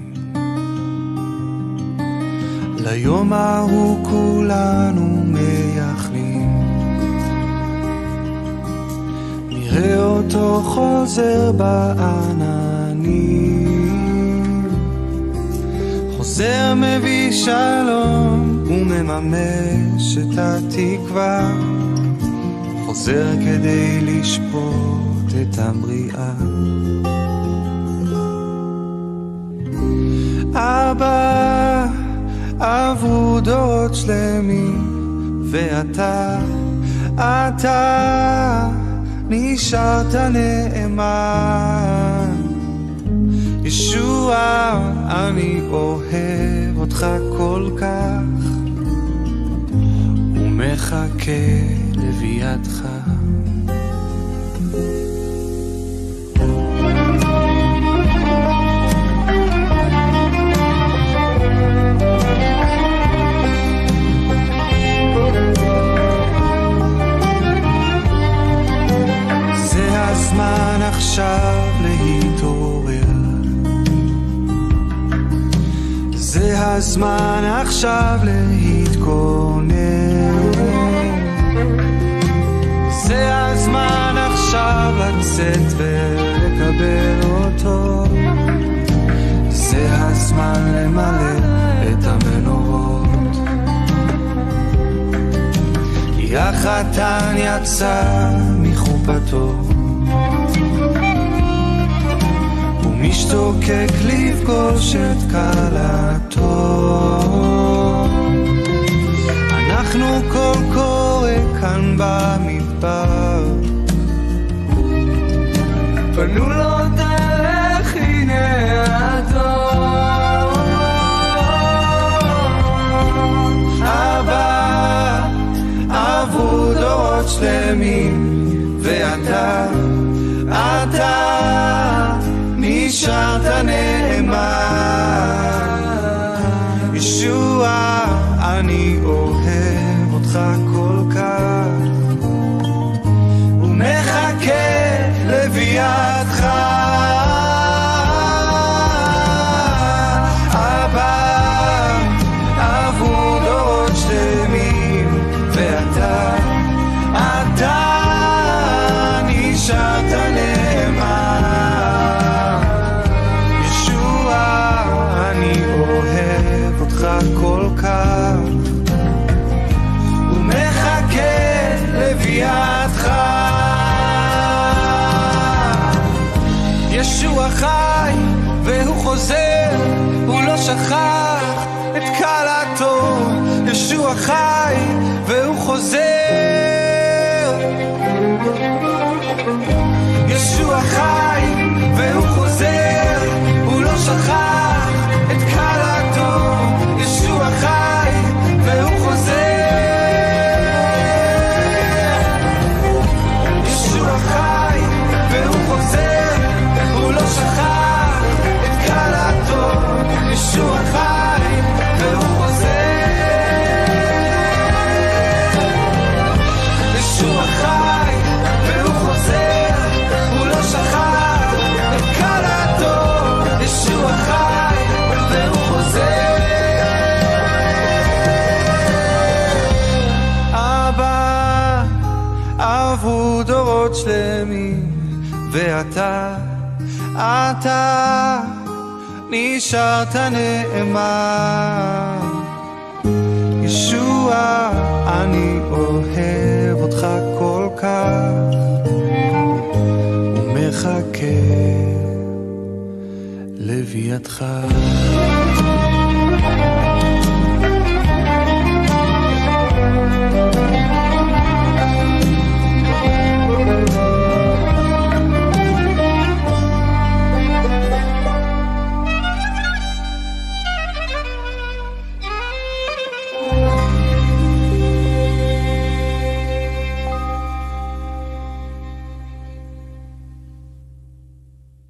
ליום ההוא כולנו מייחלים, נראה אותו חוזר בעננים, חוזר מביא שלום ומממש את התקווה, חוזר כדי לשפוט את הבריאה. אבא, עברו דורות שלמים ואתה נשארת נאמן. ישוע, אני אוהב אותך כל כך ומחכה לביאתך. הזמן עכשיו להתעורר, זה הזמן עכשיו להתכונן, זה הזמן עכשיו לצאת ולקבל אותו, זה הזמן למלא את המנורות. כי החתן יצא מחופתו משתוקק לפגוש את כלתו. אנחנו קול קורא כאן במדבר, פנו לו דרך הנה הדור. אבא, עברו דורות שלמים ואתה נשארת נאמן. ישוע, אני אוהב אותך כל כך ומחכה לביאתך. אבא, עברו דורות שלמים ואתה נשארת נאמן. כל כך ומחכה לביאתך. ישוע חי והוא חוזר, הוא לא שכח את כלתו. ישוע חי והוא חוזר, ישוע חי והוא חוזר, הוא לא שכח את כלתו. ישוע חי והוא חוזר, ישוע חי והוא חוזר, הוא לא שכח את כלתו. ישוע חי והוא חוזר, ישוע חי והוא חוזר, הוא לא שכח את כלתו. ישוע חי והוא חוזר. עברו דורות שלמים ואתה נשארת נאמן. ישוע, אני אוהב אותך כל כך ומחכה לידך